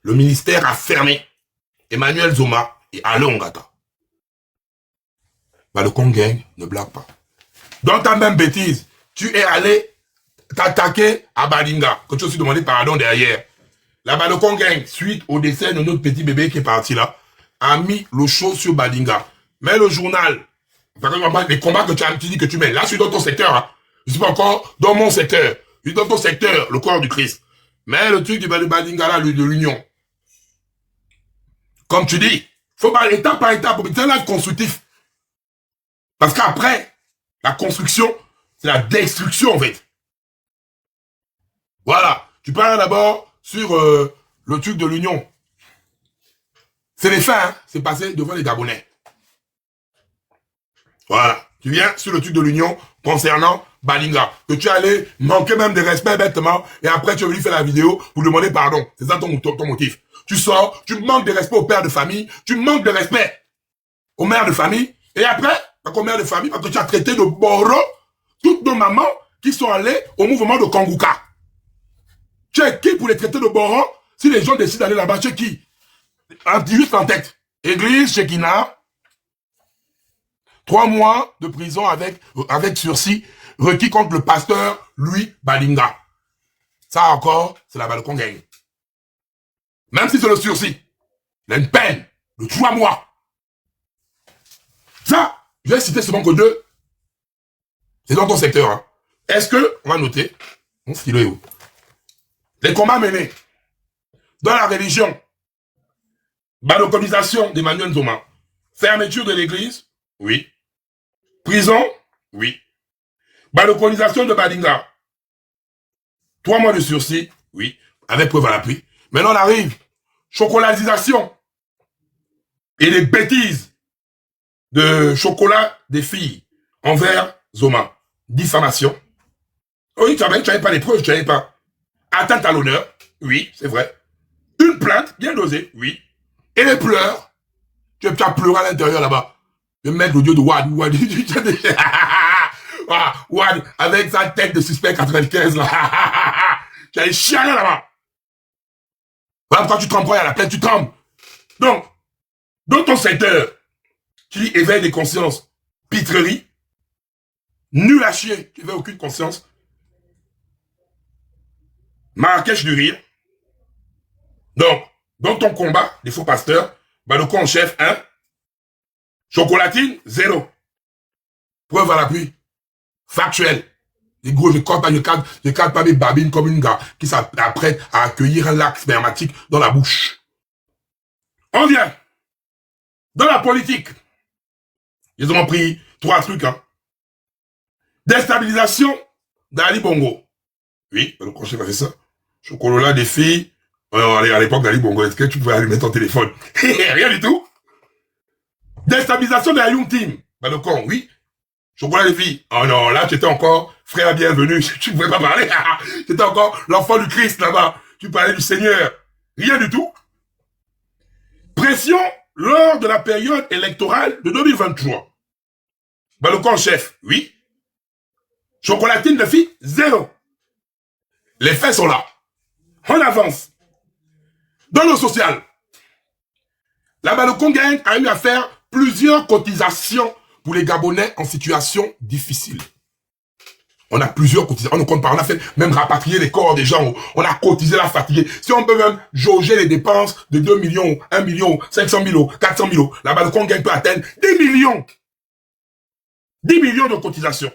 Le ministère a fermé. Emmanuel Zoma et Alain Ngata. Bah, le Gang ne blague pas. Dans ta même bêtise, tu es allé t'attaquer à Badinga, que tu as aussi demandé pardon derrière. La Balcon Gang, suite au décès de notre petit bébé qui est parti là, a mis le show sur Badinga. Mais le journal, les combats que tu as dit que tu mets, là, je suis dans ton secteur, hein. Je suis pas encore dans mon secteur. Je suis dans ton secteur, le corps du Christ. Mais le truc du Badinga là, de l'union. Comme tu dis, faut pas étape par étape, c'est un acte constructif. Parce qu'après, la construction, c'est la destruction en fait. Voilà. Tu parles d'abord sur le truc de l'union. C'est les fins, hein. C'est passé devant les Gabonais. Voilà. Tu viens sur le truc de l'union concernant Badinga. Que tu es allé manquer même de respect bêtement et après tu es venu faire la vidéo pour demander pardon. C'est ça ton motif. Tu sors, tu manques de respect au père de famille, tu manques de respect aux mères de famille et après, au mère de famille, parce que tu as traité de boro toutes nos mamans qui sont allées au mouvement de Kanguka. Tu es qui pour les traiter de boro si les gens décident d'aller là-bas? Tu es qui? Juste en tête. Église Shekina, 3 mois de prison avec sursis requis contre le pasteur Louis Badinga. Ça encore, c'est la Balcon Gang. Même si c'est le sursis. Il a une peine de 3 mois. Ça, je vais citer seulement que 2. C'est dans ton secteur. Hein. Est-ce que, on va noter, mon stylo est où? Les combats menés dans la religion, balconisation d'Emmanuel Nzoma, fermeture de l'église, oui. Prison, oui. Balconisation de Badinga, 3 mois de sursis, oui, avec preuve à l'appui. Maintenant, on arrive, chocolatisation et les bêtises de chocolat des filles envers Zoma. Diffamation. Oui, tu n'avais pas les preuves, tu n'avais pas. Atteinte à l'honneur, oui, c'est vrai. Une plainte, bien dosée, oui. Et les pleurs, tu as pleuré à l'intérieur là-bas. Le maître l'audio de Wad, Wad, avec sa tête de suspect 95 là. Tu as chialé là-bas. Voilà pourquoi tu trembles quand il y a la plainte, tu trembles. Donc, dans ton secteur, qui éveille des consciences, pitrerie, nul à chier, qui n'éveille aucune conscience, Marrakech du rire. Donc, dans ton combat, des faux pasteurs, Baloko en chef 1, chocolatine 0. Preuve à l'appui. Factuel. Les gros, je cadre pas mes babines comme une gars qui s'apprête à accueillir un lac spermatique dans la bouche. On vient. Dans la politique. Ils ont pris 3 trucs, hein. Déstabilisation d'Ali Bongo. Oui, le chef a fait ça. Chocolat des filles. À l'époque d'Ali Bongo, est-ce que tu pouvais allumer ton téléphone? Rien du tout. Déstabilisation de la Young Team. Le con, oui. Chocolat des filles. Oh non, là, tu étais encore frère bienvenu. Tu ne pouvais pas parler. Tu étais encore l'enfant du Christ là-bas. Tu parlais du Seigneur. Rien du tout. Pression lors de la période électorale de 2023. Le con chef, oui. Chocolatine de filles, 0. Les faits sont là. On avance. Dans le social, la Balocon Gang a eu à faire plusieurs cotisations pour les Gabonais en situation difficile. On a plusieurs cotisations, on ne compte pas, on a fait même rapatrier les corps des gens, on a cotisé la fatigue. Si on peut même jauger les dépenses de 2 millions, 1 million, 500 000, 400 000, la Balocon Gang peut atteindre 10 millions. 10 millions de cotisations.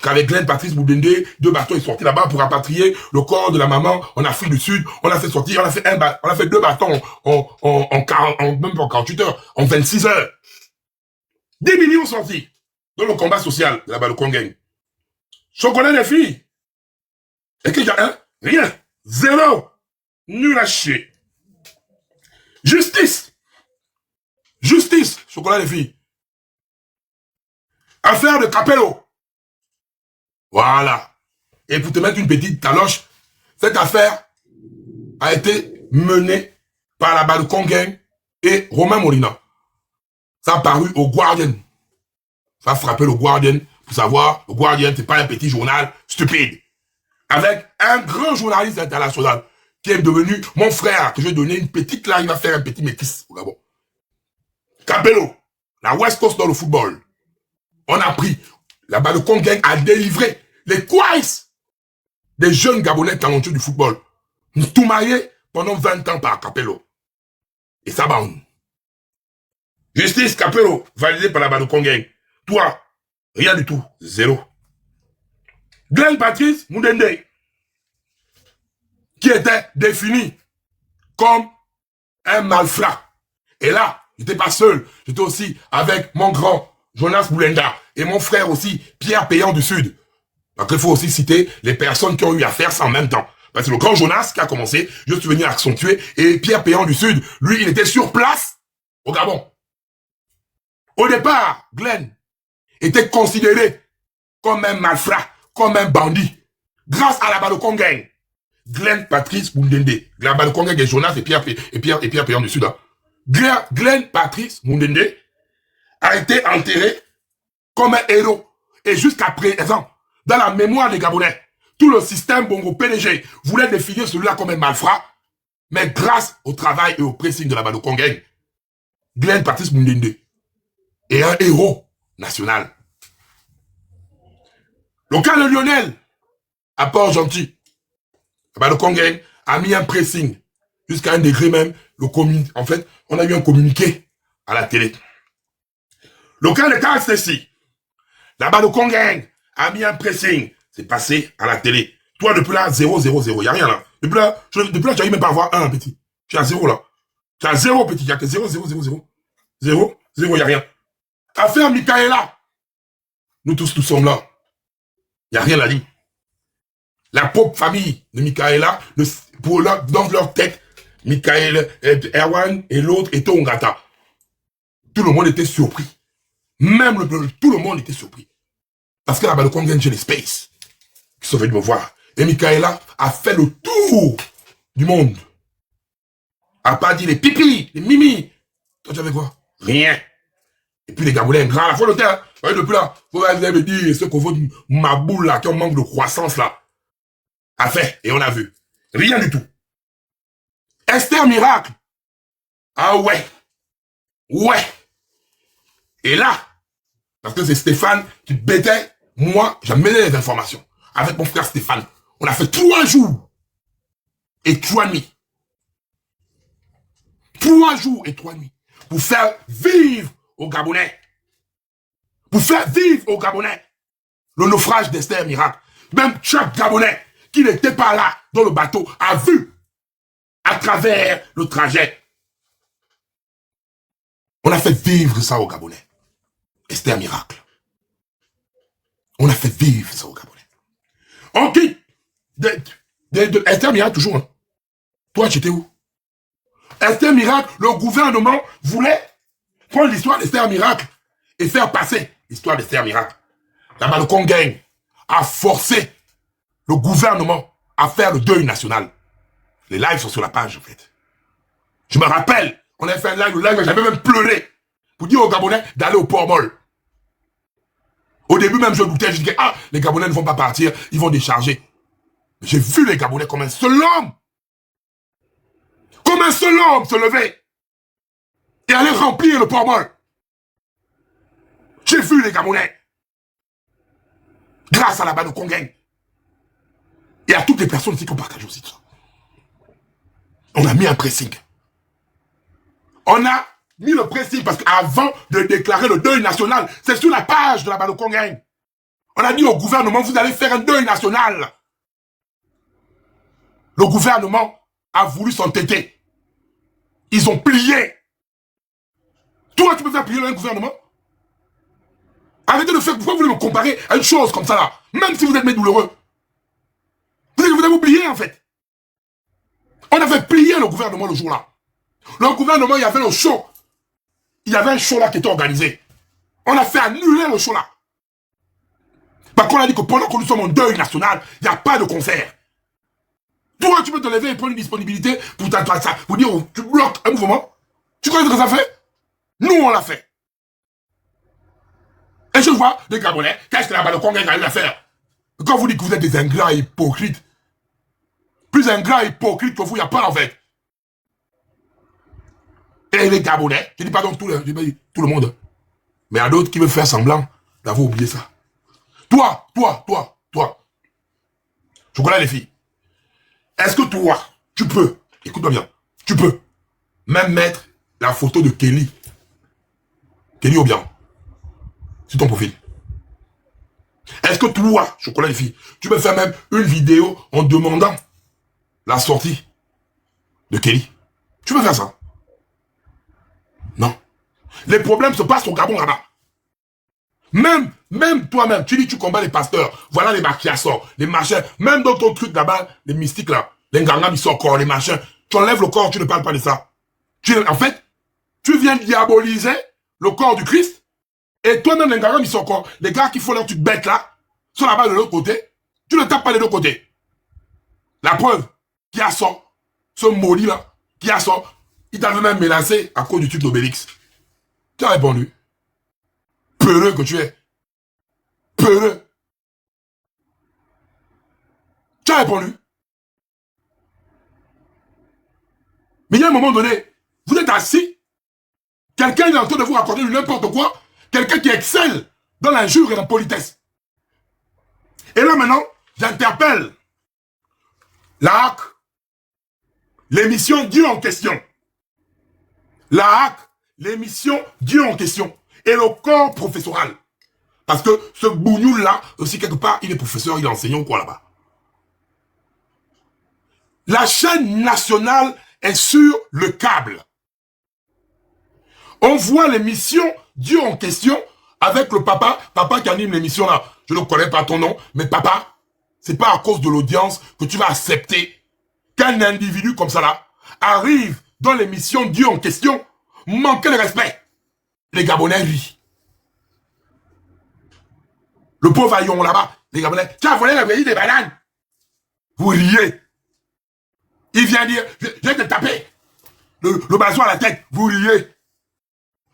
Qu'avec Glenn Patrice Moudende, 2 bateaux sont sortis là-bas pour rapatrier le corps de la maman en Afrique du Sud. On a fait sortir, on a fait 2 bateaux même pas en 48 heures, en 26 heures. 10 millions sortis dans le combat social de la Balocon Gang. Chocolat des filles. Et qu'il y a un, rien, 0, nul à chier. Justice, chocolat des filles. Affaire de Capello. Voilà. Et pour te mettre une petite taloche, cette affaire a été menée par la Balocon Gang et Romain Molina. Ça a paru au Guardian. Ça a frappé le Guardian pour savoir, le Guardian, c'est pas un petit journal stupide. Avec un grand journaliste international qui est devenu mon frère, que je vais donner une petite là, il va faire un petit métis au Gabon. Capello, la West Coast dans le football. On a pris, la Balocon Gang a délivré les quiz des jeunes Gabonais talentueux du football. Tout marié pendant 20 ans par Capello. Et ça bande. Justice Capello, validé par la Balocon Gang. Toi, rien du tout. 0. Glenn Patrice Moudende, qui était défini comme un malfrat. Et là, j'étais pas seul. J'étais aussi avec mon grand Jonas Boulenda et mon frère aussi, Pierre Payan du Sud. Donc il faut aussi citer les personnes qui ont eu à faire ça en même temps. Parce que le grand Jonas qui a commencé, je suis venu accentuer, et Pierre Payan du Sud, lui, il était sur place au Gabon. Au départ, Glenn était considéré comme un malfrat, comme un bandit. Grâce à la Balocon Gang. Glenn Patrice Moudende. La Balocon Gang et Jonas et Pierre Payan du Sud. Hein. Glenn Patrice Moudende a été enterré comme un héros. Et jusqu'à présent, dans la mémoire des Gabonais, tout le système Bongo PDG voulait définir celui-là comme un malfrat, mais grâce au travail et au pressing de la Balocon Gang, Glenn Patrice Moudende est un héros national. Le cas de Lionel, à Port-Gentil, la Balocon Gang a mis un pressing Jusqu'à un degré même, en fait, on a eu un communiqué à la télé. Le cas de Karl-Stessi, là-bas, le Congang a mis un pressing. C'est passé à la télé. Toi, depuis là, 0, 0, 0. Il n'y a rien là. Depuis là, tu n'arrives même pas à avoir un, petit. Tu es à 0 là. Tu es à 0, petit. Il n'y a que 0, 0, 0, 0. 0, 0, il n'y a rien. Affaire Michaela. Nous tous, nous sommes là. Il n'y a rien à dire. La pauvre famille de Michaela, dans leur tête, Michael, Erwan et l'autre étaient Ongata. Tout le monde était surpris. Même tout le monde était surpris. Parce que là-bas, le Congo les Space, qui sont venus me voir. Et Michaela a fait le tour du monde. A pas dit les pipis, les mimi. Toi, tu avais quoi? Rien. Et puis les Gabonais, grand, la fois de terre, depuis là, vous allez me dire ce qu'on veut, ma boule là, qui en manque de croissance là, a fait, et on a vu. Rien du tout. Esther Miracle. Ah ouais. Ouais. Et là, parce que c'est Stéphane qui bêtait, moi, j'amenais les informations. Avec mon frère Stéphane. On a fait 3 jours et 3 nuits. 3 jours et 3 nuits. Pour faire vivre aux Gabonais. Pour faire vivre aux Gabonais le naufrage d'Esther Miracle. Même chaque Gabonais qui n'était pas là dans le bateau a vu à travers le trajet. On a fait vivre ça aux Gabonais. Esther Miracle. On a fait vivre ça aux Gabonais. On quitte. Esther Miracle toujours. Hein. Toi, tu étais où? Esther Miracle, le gouvernement voulait prendre l'histoire d'Esther Miracle et faire passer l'histoire d'Esther Miracle. Là-bas, le Congang a forcé le gouvernement à faire le deuil national. Les lives sont sur la page, en fait. Je me rappelle, on avait fait un live, j'avais même pleuré pour dire aux Gabonais d'aller au Port-Moll. Au début, même, je doutais, je disais, ah, les Gabonais ne vont pas partir, ils vont décharger. J'ai vu les Gabonais comme un seul homme. Comme un seul homme se lever et aller remplir le Port-Moll. J'ai vu les Gabonais. Grâce à la balle de Congang. Et à toutes les personnes qui ont partagé aussi ça. On a mis un pressing. On a mis le pressing parce qu'avant de déclarer le deuil national, c'est sur la page de la balle de Congang. On a dit au gouvernement, vous allez faire un deuil national. Le gouvernement a voulu s'entêter. Ils ont plié. Toi, tu peux faire plier un gouvernement? Arrêtez de faire, pourquoi vous voulez me comparer à une chose comme ça là? Même si vous êtes mes douloureux. Vous avez oublié en fait. On avait plié le gouvernement le jour-là. Le gouvernement, il y avait le show. Il y avait un show là qui était organisé. On a fait annuler le show là. Parce qu'on a dit que pendant que nous sommes en deuil national, il n'y a pas de concert. Toi, tu peux te lever et prendre une disponibilité pour ça, pour dire tu bloques un mouvement. Tu connais ce que ça fait? Nous, on l'a fait. Et je vois des Gabonais, qu'est-ce que la balle de Congo a eu à faire? Quand vous dites que vous êtes des ingrats et hypocrites, plus ingrats et hypocrites que vous, il n'y a pas en fait. Et les Gabonais, je ne dis pas donc tout le monde, mais il y a d'autres qui veulent faire semblant d'avoir oublié ça. Toi, je connais les filles. Est-ce que toi, tu peux, écoute-moi bien, tu peux même mettre la photo de Kelly Obiang sur ton profil? Est-ce que toi, je connais les filles, tu peux faire même une vidéo en demandant la sortie de Kelly? Tu peux faire ça? Non. Les problèmes se passent au Gabon là-bas. Même toi-même, tu dis tu combats les pasteurs, voilà les maquiasseurs, les machins, même dans ton truc là-bas, les mystiques là, les ngangam ils sont encore, les machins, tu enlèves le corps, tu ne parles pas de ça. En fait, tu viens diaboliser le corps du Christ, et toi-même les ngangam ils sont encore, les gars qui font leur truc bête là, sont là-bas de l'autre côté, tu ne tapes pas des deux côtés. La preuve, qui a sort, ce maudit là, qui a sort, il t'avait même menacé à cause du truc d'Obélix. Tu as répondu. Peureux que tu es. Peureux. Tu as répondu. Mais il y a un moment donné, vous êtes assis, quelqu'un est en train de vous raconter n'importe quoi, quelqu'un qui excelle dans l'injure et la politesse. Et là maintenant, j'interpelle la HAC, l'émission Dieu en question. La HAC, l'émission Dieu en question. Et le corps professoral. Parce que ce bougnoul-là, aussi quelque part, il est professeur, il est enseignant ou quoi là-bas. La chaîne nationale est sur le câble. On voit l'émission Dieu en question avec le papa qui anime l'émission là. Je ne connais pas ton nom, mais papa, c'est pas à cause de l'audience que tu vas accepter qu'un individu comme ça là arrive dans l'émission Dieu en question, manquer de respect. Les Gabonais rient. Le pauvre Ayon là-bas, les Gabonais, tu as volé la vieille des bananes. Vous riez. Il vient dire, je vais te taper le bason à la tête, vous riez.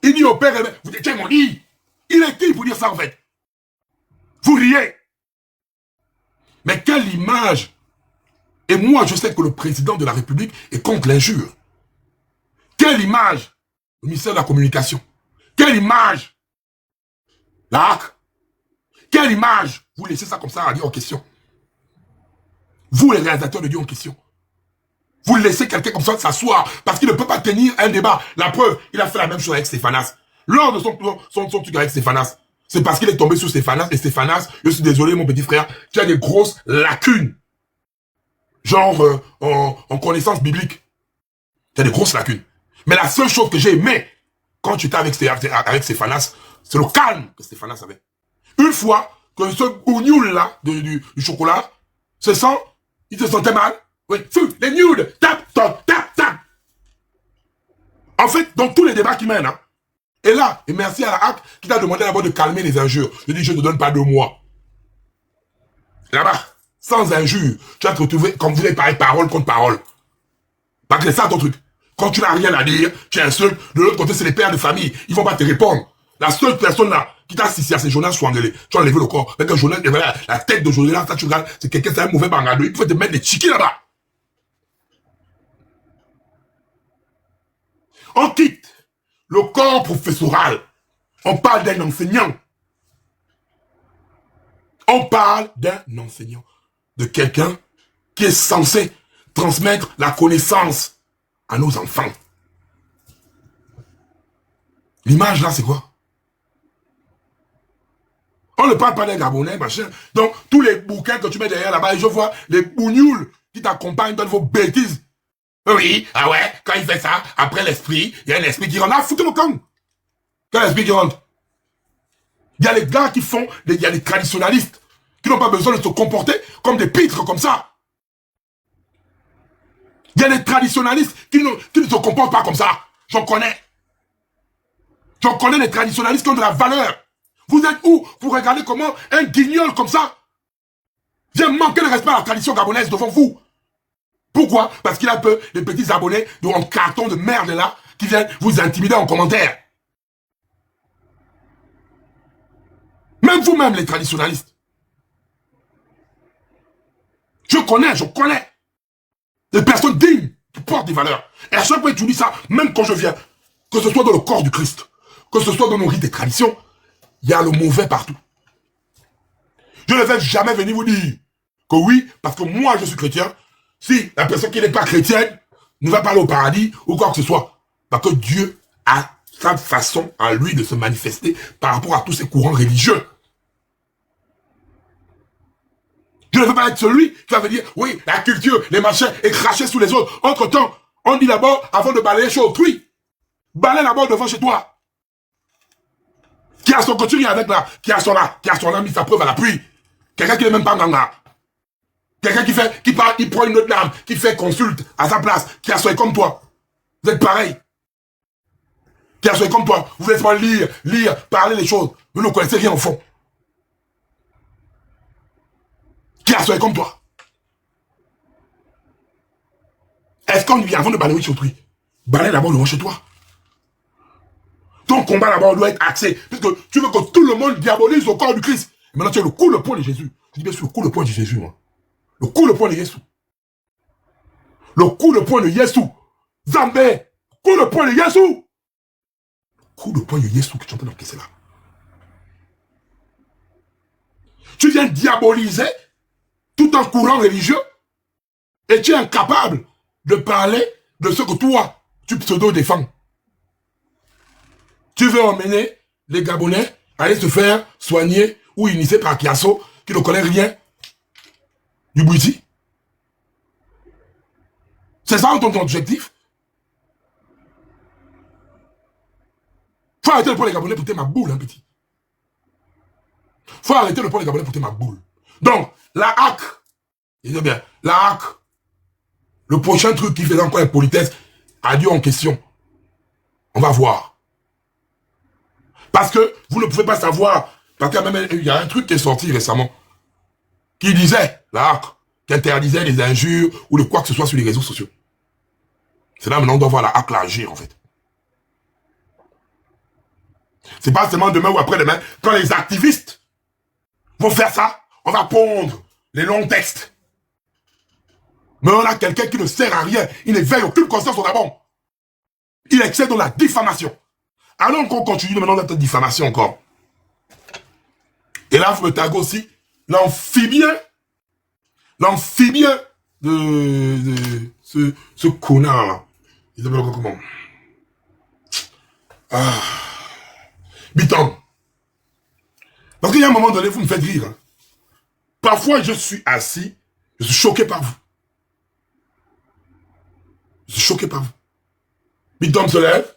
Il dit au père, vous étiez mon dit. Il est qui pour dire ça en fait? Vous riez. Mais quelle image. Et moi, je sais que le président de la République est contre l'injure. Quelle image. Le ministère de la Communication. Quelle image. La HAC. Quelle image. Vous laissez ça comme ça à dire en question. Vous, les réalisateurs de Dieu en question. Vous laissez quelqu'un comme ça s'asseoir parce qu'il ne peut pas tenir un débat. La preuve, il a fait la même chose avec Stéphanas. Lors de son truc avec Stéphanas, c'est parce qu'il est tombé sur Stéphanas. Et Stéphanas, je suis désolé mon petit frère, tu as des grosses lacunes. Genre en connaissance biblique. Tu as des grosses lacunes. Mais la seule chose que j'ai aimé quand tu étais avec Stéphanas, c'est le calme que Stéphanas avait. Une fois que ce bougnoul là du chocolat se sent, il se sentait mal. Oui, fou, les nudes, tap. En fait, dans tous les débats qu'il mène, hein. Et là, et merci à la HAC qui t'a demandé d'abord de calmer les injures. Je dis, je ne te donne pas 2 mois. Là-bas, sans injures, tu vas te retrouver comme vous voulez parler parole contre parole. Parce que c'est ça ton truc. Quand tu n'as rien à dire, tu insultes. De l'autre côté, c'est les pères de famille. Ils vont pas te répondre. La seule personne là qui t'a assisté à ces Jonas Swangele, tu as enlevé le corps. Avec un Jonas, la tête de Jonas, ça tu regardes, c'est quelqu'un, c'est un mauvais bangado. Il peut te mettre des chiquis là-bas. On quitte le corps professoral. On parle d'un enseignant. On parle d'un enseignant. De quelqu'un qui est censé transmettre la connaissance à nos enfants. L'image là, c'est quoi? On ne parle pas des Gabonais, machin. Donc, tous les bouquins que tu mets derrière là-bas, et je vois les bougnoules qui t'accompagnent dans vos bêtises. Oui, ah ouais, quand il fait ça, après l'esprit, il y a un esprit qui rentre. Ah, foutez le camp. Quel esprit qui rentre? Il y a les gars qui font, il y a les traditionalistes, qui n'ont pas besoin de se comporter comme des pitres comme ça. Il y a des traditionalistes qui ne se comportent pas comme ça. J'en connais. J'en connais des traditionalistes qui ont de la valeur. Vous êtes où pour regarder comment un guignol comme ça vient manquer de respect à la tradition gabonaise devant vous? Pourquoi? Parce qu'il a un peu des petits abonnés en carton de merde là qui viennent vous intimider en commentaire. Même vous-même, les traditionalistes. Je connais des personnes dignes qui portent des valeurs. Et à chaque fois que tu dis ça, même quand je viens, que ce soit dans le corps du Christ, que ce soit dans nos rites et traditions, il y a le mauvais partout. Je ne vais jamais venir vous dire que oui, parce que moi je suis chrétien, si la personne qui n'est pas chrétienne ne va pas aller au paradis ou quoi que ce soit, parce que Dieu a sa façon à lui de se manifester par rapport à tous ces courants religieux. Je ne veux pas être celui qui va venir, oui, la culture, les machins, et cracher sous les autres. Entre-temps, on dit d'abord, avant de balayer chez autrui, balaye d'abord devant chez toi. Qui a son couturier avec là, qui a son âme, mis sa preuve à l'appui. Quelqu'un qui n'est même pas ganga. Quelqu'un qui parle, il prend une autre dame, qui fait consulte à sa place, qui a soigné comme toi. Vous êtes pareil. Qui a soigné comme toi. Vous êtes pas lire, parler les choses. Vous ne connaissez rien au fond. Qui a soigné comme toi. Est-ce qu'on lui avant de balayer chez autrui, balaye d'abord devant chez toi. Ton combat d'abord doit être axé. Parce que tu veux que tout le monde diabolise au corps du Christ. Et maintenant tu as le coup de poing de Jésus. Je dis bien sûr le coup de poing de Jésus, moi. Le coup de poing de Jésus. Le coup de poing de Jésus. Zambé. Coup de poing de Jésus. Coup de poing de Jésus que tu es en train d'encaisser là. Tu viens diaboliser tout un courant religieux et tu es incapable de parler de ce que toi, tu pseudo-défends. Tu veux emmener les Gabonais à aller se faire soigner ou initier par Kiasso, qui ne connaît rien du Bouiti. C'est ça ton objectif. Faut arrêter de prendre les Gabonais pour ma boule, hein, petit. Faut arrêter de prendre les Gabonais pour ma boule. Donc, la hack, disons bien, la hack, le prochain truc qui fait encore la politesse, a dû en question. On va voir. Parce que vous ne pouvez pas savoir, parce qu'il y a un truc qui est sorti récemment, qui disait, la hack, qui interdisait les injures ou de quoi que ce soit sur les réseaux sociaux. C'est là maintenant on doit voir la hack là agir en fait. C'est pas seulement demain ou après-demain, quand les activistes vont faire ça, on va pondre les longs textes. Mais on a quelqu'un qui ne sert à rien, il n'éveille aucune conscience au Gabon. Il excelle dans la diffamation. Alors qu'on continue maintenant dans cette diffamation encore. Et là, vous me taguez aussi l'amphibien de ce connard là. Il s'appelle comment? Ah. Bitom. Parce qu'il y a un moment donné, vous me faites rire. Hein. Parfois, je suis assis, je suis choqué par vous. Je suis choqué par vous. Bitom se lève.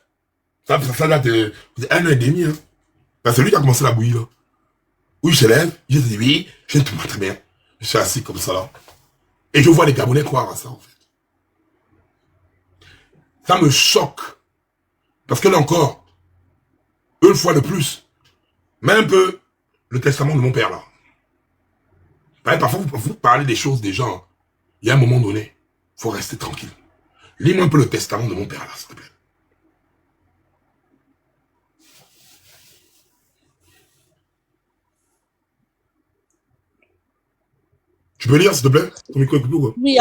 Ça date de 1 an et demi. Hein. C'est lui qui a commencé la bouillie là. Oui, il se lève, je dis oui, je ne tout très bien. Je suis assis comme ça là. Et je vois les Gabonais croire à ça en fait. Ça me choque. Parce que là encore, une fois de plus, mais un peu le testament de mon père là. Parfois vous parlez des choses des gens. Il y a un moment donné, il faut rester tranquille. Lis-moi un peu le testament de mon père là, s'il te plaît. Tu peux lire, s'il te plaît? Ton micro est coupé ou quoi? Oui,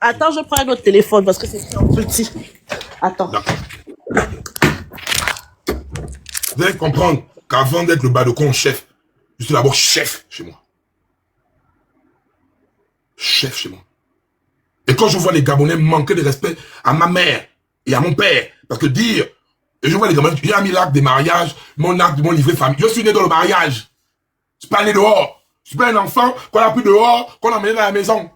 attends, je prends un autre téléphone parce que c'est en petit. Attends. Vous devez comprendre qu'avant d'être le Badocon chef, je suis d'abord chef chez moi. Chef chez moi. Et quand je vois les Gabonais manquer de respect à ma mère et à mon père, parce que dire, et je vois les Gabonais, j'ai mis l'acte des mariages, mon acte de mon livret famille. Je suis né dans le mariage. Je suis pas né dehors. Je suis pas un enfant qu'on a pris dehors, qu'on a emmené dans la maison.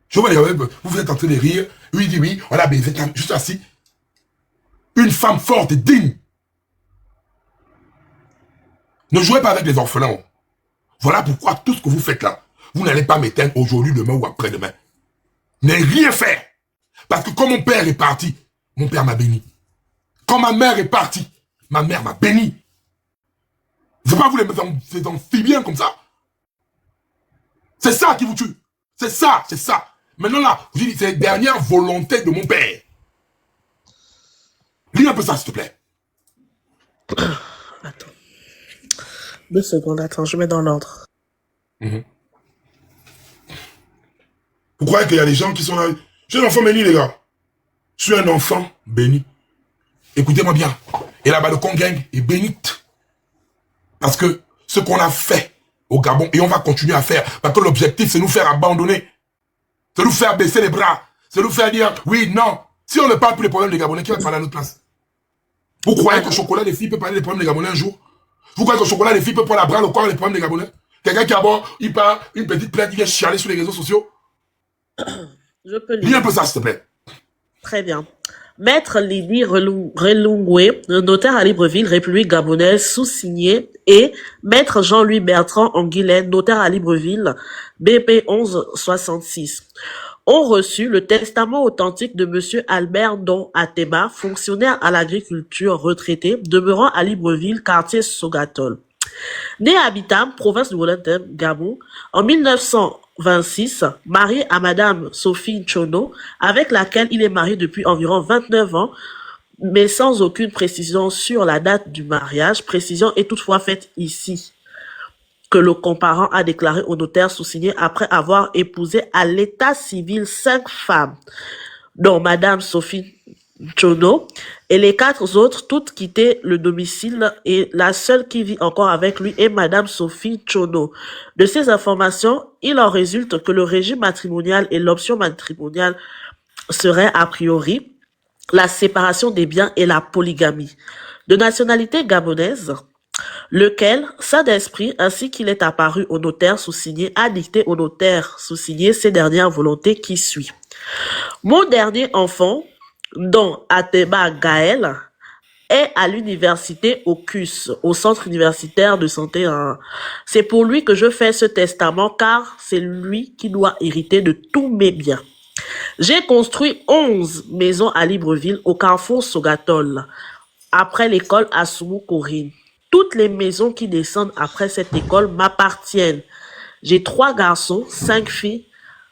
Je vois les Gabonais, vous êtes en train de rire. Oui, il dit oui, on a baisé, juste assis. Une femme forte et digne. Ne jouez pas avec les orphelins. Voilà pourquoi tout ce que vous faites là, vous n'allez pas m'éteindre aujourd'hui, demain ou après-demain. N'ayez rien fait. Parce que quand mon père est parti, mon père m'a béni. Quand ma mère est partie, ma mère m'a béni. Je ne vais pas vous les mettre ces amphibiens comme ça. C'est ça qui vous tue. C'est ça, c'est ça. Maintenant là, je dis, c'est les dernières volontés de mon père. Lis un peu ça, s'il te plaît. Attends. 2 secondes, attends, je mets dans l'ordre. Vous croyez qu'il y a des gens qui sont là? Je suis un enfant béni, les gars. Je suis un enfant béni. Écoutez-moi bien. Et la Badocon Gang est bénite. Parce que ce qu'on a fait au Gabon, et on va continuer à faire, parce que l'objectif, c'est nous faire abandonner. C'est nous faire baisser les bras. C'est nous faire dire, oui, non. Si on ne parle plus des problèmes des Gabonais, qui va parler à notre place? Vous croyez que Chocolat des filles peut parler des problèmes des Gabonais un jour? Vous croyez que Chocolat des filles peut prendre à bras le corps des problèmes des Gabonais? Quelqu'un qui aborde, il part, une petite plainte, il vient chialer sur les réseaux sociaux? Je peux lire. Lis un peu ça, s'il te plaît. Très bien. Maître Lydie Relungwe, notaire à Libreville, République gabonaise, sous-signé, et Maître Jean-Louis Bertrand Anguilène, notaire à Libreville, BP 1166, ont reçu le testament authentique de Monsieur Albert Don Ateba, fonctionnaire à l'agriculture retraité, demeurant à Libreville, quartier Sogatol. Né à Bitam, province du Wolin-Tem, Gabon, en 1926, marié à Madame Sophie Chono, avec laquelle il est marié depuis environ 29 ans, mais sans aucune précision sur la date du mariage. Précision est toutefois faite ici, que le comparant a déclaré au notaire sous-signé après avoir épousé à l'état civil 5 femmes, dont Madame Sophie Chono, et les 4 autres, toutes quitté le domicile, et la seule qui vit encore avec lui est Madame Sophie Chono. De ces informations, il en résulte que le régime matrimonial et l'option matrimoniale seraient a priori la séparation des biens et la polygamie. De nationalité gabonaise, lequel, saint d'esprit, ainsi qu'il est apparu au notaire sous-signé, a dicté au notaire sous-signé ses dernières volontés qui suit. Mon dernier enfant, dont Ateba Gaël, est à l'université au CUS, au centre universitaire de santé. C'est pour lui que je fais ce testament car c'est lui qui doit hériter de tous mes biens. J'ai construit 11 maisons à Libreville au carrefour Sogatol, après l'école Asumu Corinne. Toutes les maisons qui descendent après cette école m'appartiennent. J'ai 3 garçons, 5 filles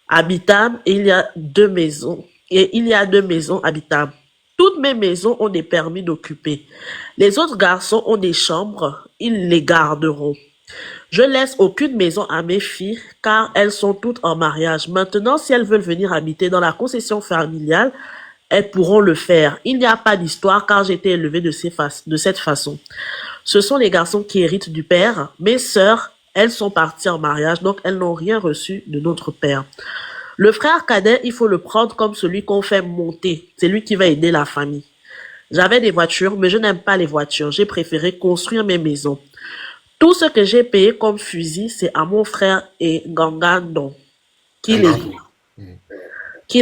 habitables et il y a 2 maisons. Et il y a 2 maisons habitables. Toutes mes maisons ont des permis d'occuper. Les autres garçons ont des chambres, ils les garderont. Je laisse aucune maison à mes filles car elles sont toutes en mariage. Maintenant, si elles veulent venir habiter dans la concession familiale, elles pourront le faire. Il n'y a pas d'histoire car j'ai été élevée de cette façon. Ce sont les garçons qui héritent du père. Mes sœurs, elles sont parties en mariage, donc elles n'ont rien reçu de notre père. Le frère cadet, il faut le prendre comme celui qu'on fait monter. C'est lui qui va aider la famille. J'avais des voitures, mais je n'aime pas les voitures. J'ai préféré construire mes maisons. Tout ce que j'ai payé comme fusil, c'est à mon frère et Gangandon qui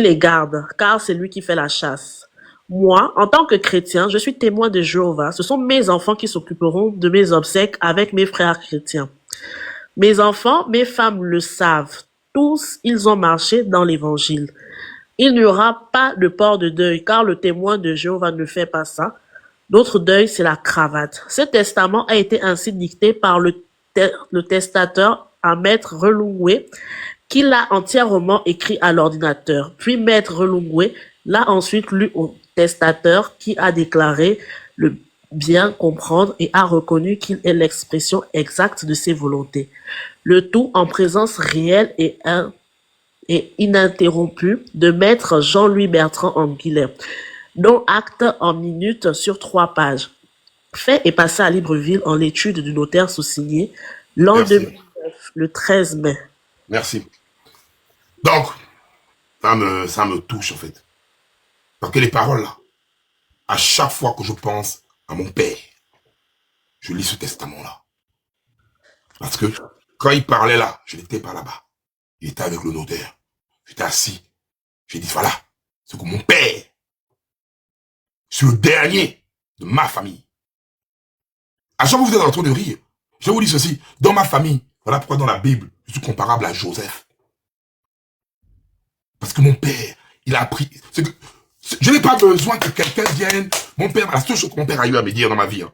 les garde, car c'est lui qui fait la chasse. Moi, en tant que chrétien, je suis témoin de Jéhovah. Ce sont mes enfants qui s'occuperont de mes obsèques avec mes frères chrétiens. Mes enfants, mes femmes le savent. Tous, ils ont marché dans l'évangile. Il n'y aura pas de port de deuil, car le témoin de Jéhovah ne fait pas ça. Notre deuil, c'est la cravate. Ce testament a été ainsi dicté par le testateur à Maître Relungwe, qui l'a entièrement écrit à l'ordinateur. Puis Maître Relungwe l'a ensuite lu au testateur qui a déclaré le bien comprendre et a reconnu qu'il est l'expression exacte de ses volontés. Le tout en présence réelle et ininterrompue de Maître Jean-Louis Bertrand Anguillet, dont acte en minutes sur 3 pages. Fait et passé à Libreville en l'étude du notaire sous-signé l'an 2009, le 13 mai. Merci. Donc, ça me touche en fait. Parce que les paroles là, à chaque fois que je pense à mon père, je lis ce testament-là. Parce que quand il parlait là, je n'étais pas là-bas. Il était avec le notaire. J'étais assis. J'ai dit, voilà, c'est que mon père, c'est le dernier de ma famille. À chaque fois que vous êtes en train de rire, je vous dis ceci, dans ma famille, voilà pourquoi dans la Bible, je suis comparable à Joseph. Parce que mon père, il a appris. Je n'ai pas besoin que quelqu'un vienne. Mon père, la seule chose que mon père a eu à me dire dans ma vie,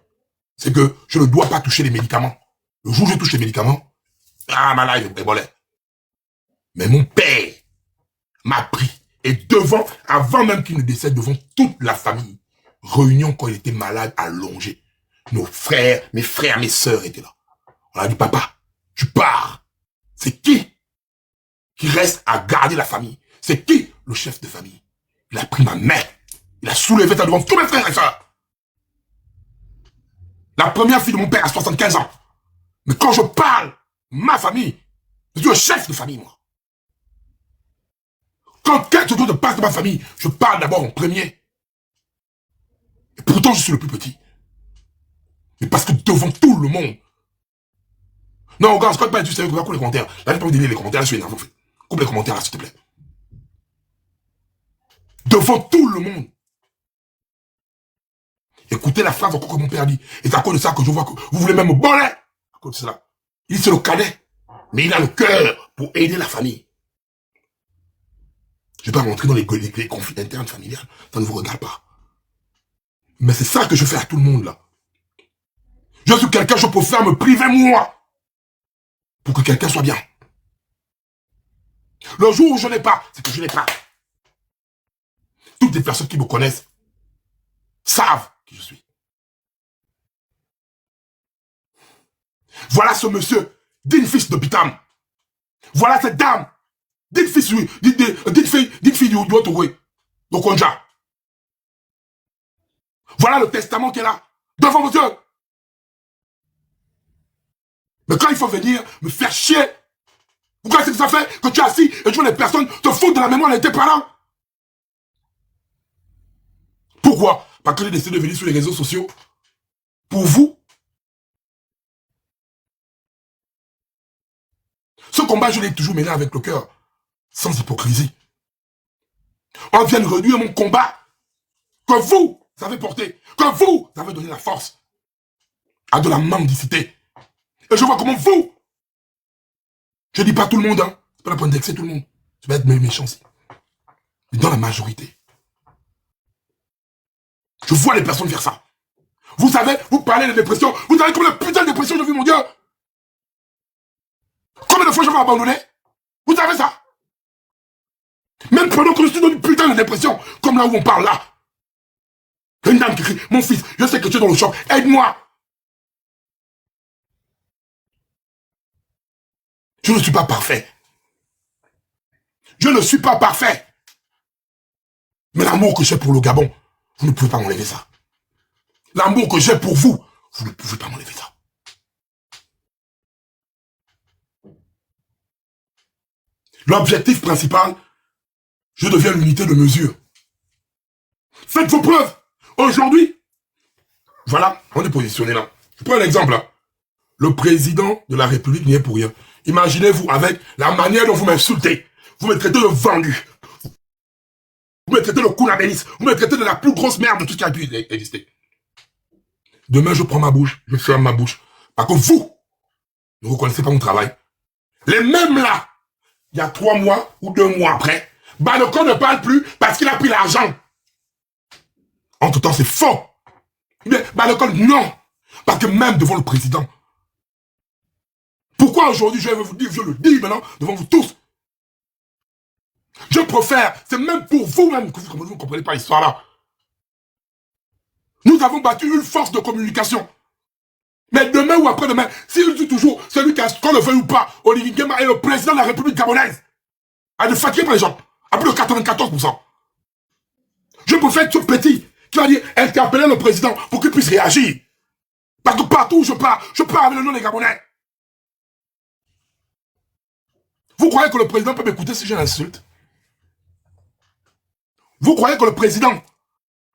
c'est que je ne dois pas toucher les médicaments. Le jour où je touche les médicaments, ma life est bolée. Mais mon père m'a pris. Et avant même qu'il ne décède, devant toute la famille, réunion quand il était malade, allongé. Nos frères, mes sœurs étaient là. On a dit, papa, tu pars. C'est qui reste à garder la famille? C'est qui le chef de famille? Il a pris ma main. Il a soulevé ça devant tous mes frères et sœurs. La première fille de mon père a 75 ans. Mais quand je parle, ma famille, je suis le chef de famille, moi. Quand quelque chose se passe dans ma famille, je parle d'abord en premier. Et pourtant, je suis le plus petit. Mais parce que devant tout le monde. Non, regarde, je ne pas être sérieux, coupe les commentaires. Là, j'ai pas envie de lire les commentaires, là, je suis énervé, en fait. Coupe les commentaires, là, s'il te plaît. Devant tout le monde. Écoutez la phrase encore que mon père dit. Et c'est à cause de ça que je vois que vous voulez même me voler. À cause de cela. Il c'est le cadet. Mais il a le cœur pour aider la famille. Je ne vais pas rentrer dans les conflits internes familiales. Ça ne vous regarde pas. Mais c'est ça que je fais à tout le monde, là. Je suis quelqu'un, je préfère me priver moi. Pour que quelqu'un soit bien. Le jour où je n'ai pas, c'est que je n'ai pas. Toutes les personnes qui me connaissent savent qui je suis. Voilà ce monsieur, digne fils de Pitam. Voilà cette dame, digne fille du Otoué, de Konja. Voilà le testament qui est là, devant vos yeux. Mais quand il faut venir me faire chier, vous croyez que ça fait que tu es assis et tu vois les personnes te foutent de la mémoire de tes parents? Pourquoi? Parce que j'ai décidé de venir sur les réseaux sociaux pour vous. Ce combat, je l'ai toujours mené avec le cœur, sans hypocrisie. On vient de réduire mon combat que vous avez porté, que vous avez donné la force à de la mendicité. Et je vois comment vous, je dis pas tout le monde, hein, c'est pas la peine d'excès tout le monde, je vais être méchant aussi. Mais dans la majorité, je vois les personnes faire ça. Vous savez, vous parlez de dépression, vous savez combien de putain de dépression j'ai vu, mon Dieu? Combien de fois je vais abandonner? Vous savez ça? Même pendant que je suis dans une putain de dépression, comme là où on parle là. Une dame qui crie, mon fils, je sais que tu es dans le choc, aide-moi. Je ne suis pas parfait. Je ne suis pas parfait. Mais l'amour que j'ai pour le Gabon, vous ne pouvez pas m'enlever ça. L'amour que j'ai pour vous, vous ne pouvez pas m'enlever ça. L'objectif principal, je deviens l'unité de mesure. Faites vos preuves. Aujourd'hui, voilà, on est positionné là. Je prends un exemple là. Le président de la République n'y est pour rien. Imaginez-vous avec la manière dont vous m'insultez. Vous me traitez de vendu. Vous me traitez de Kounabélis. Vous me traitez de la plus grosse merde de tout ce qui a pu exister. Demain, je prends ma bouche. Je ferme ma bouche. Parce que vous ne reconnaissez pas mon travail. Les mêmes là, il y a 3 mois ou 2 mois après, Balocon ne parle plus parce qu'il a pris l'argent. Entre-temps, c'est faux. Mais Balocon, non. Parce que même devant le président. Pourquoi aujourd'hui, je vais vous dire, je le dis maintenant, devant vous tous. Je préfère, c'est même pour vous-même que vous ne comprenez pas l'histoire là. Nous avons battu une force de communication. Mais demain ou après-demain, s'il dit toujours, celui qui a, qu'on le veuille ou pas, Olivier Nguema est le président de la République gabonaise, a de fatiguer par les gens, à plus de 94%. Je préfère être ce petit qui va dire, interpeller le président pour qu'il puisse réagir. Parce que partout où je pars avec le nom des Gabonais. Vous croyez que le président peut m'écouter si je l'insulte? Vous croyez que le président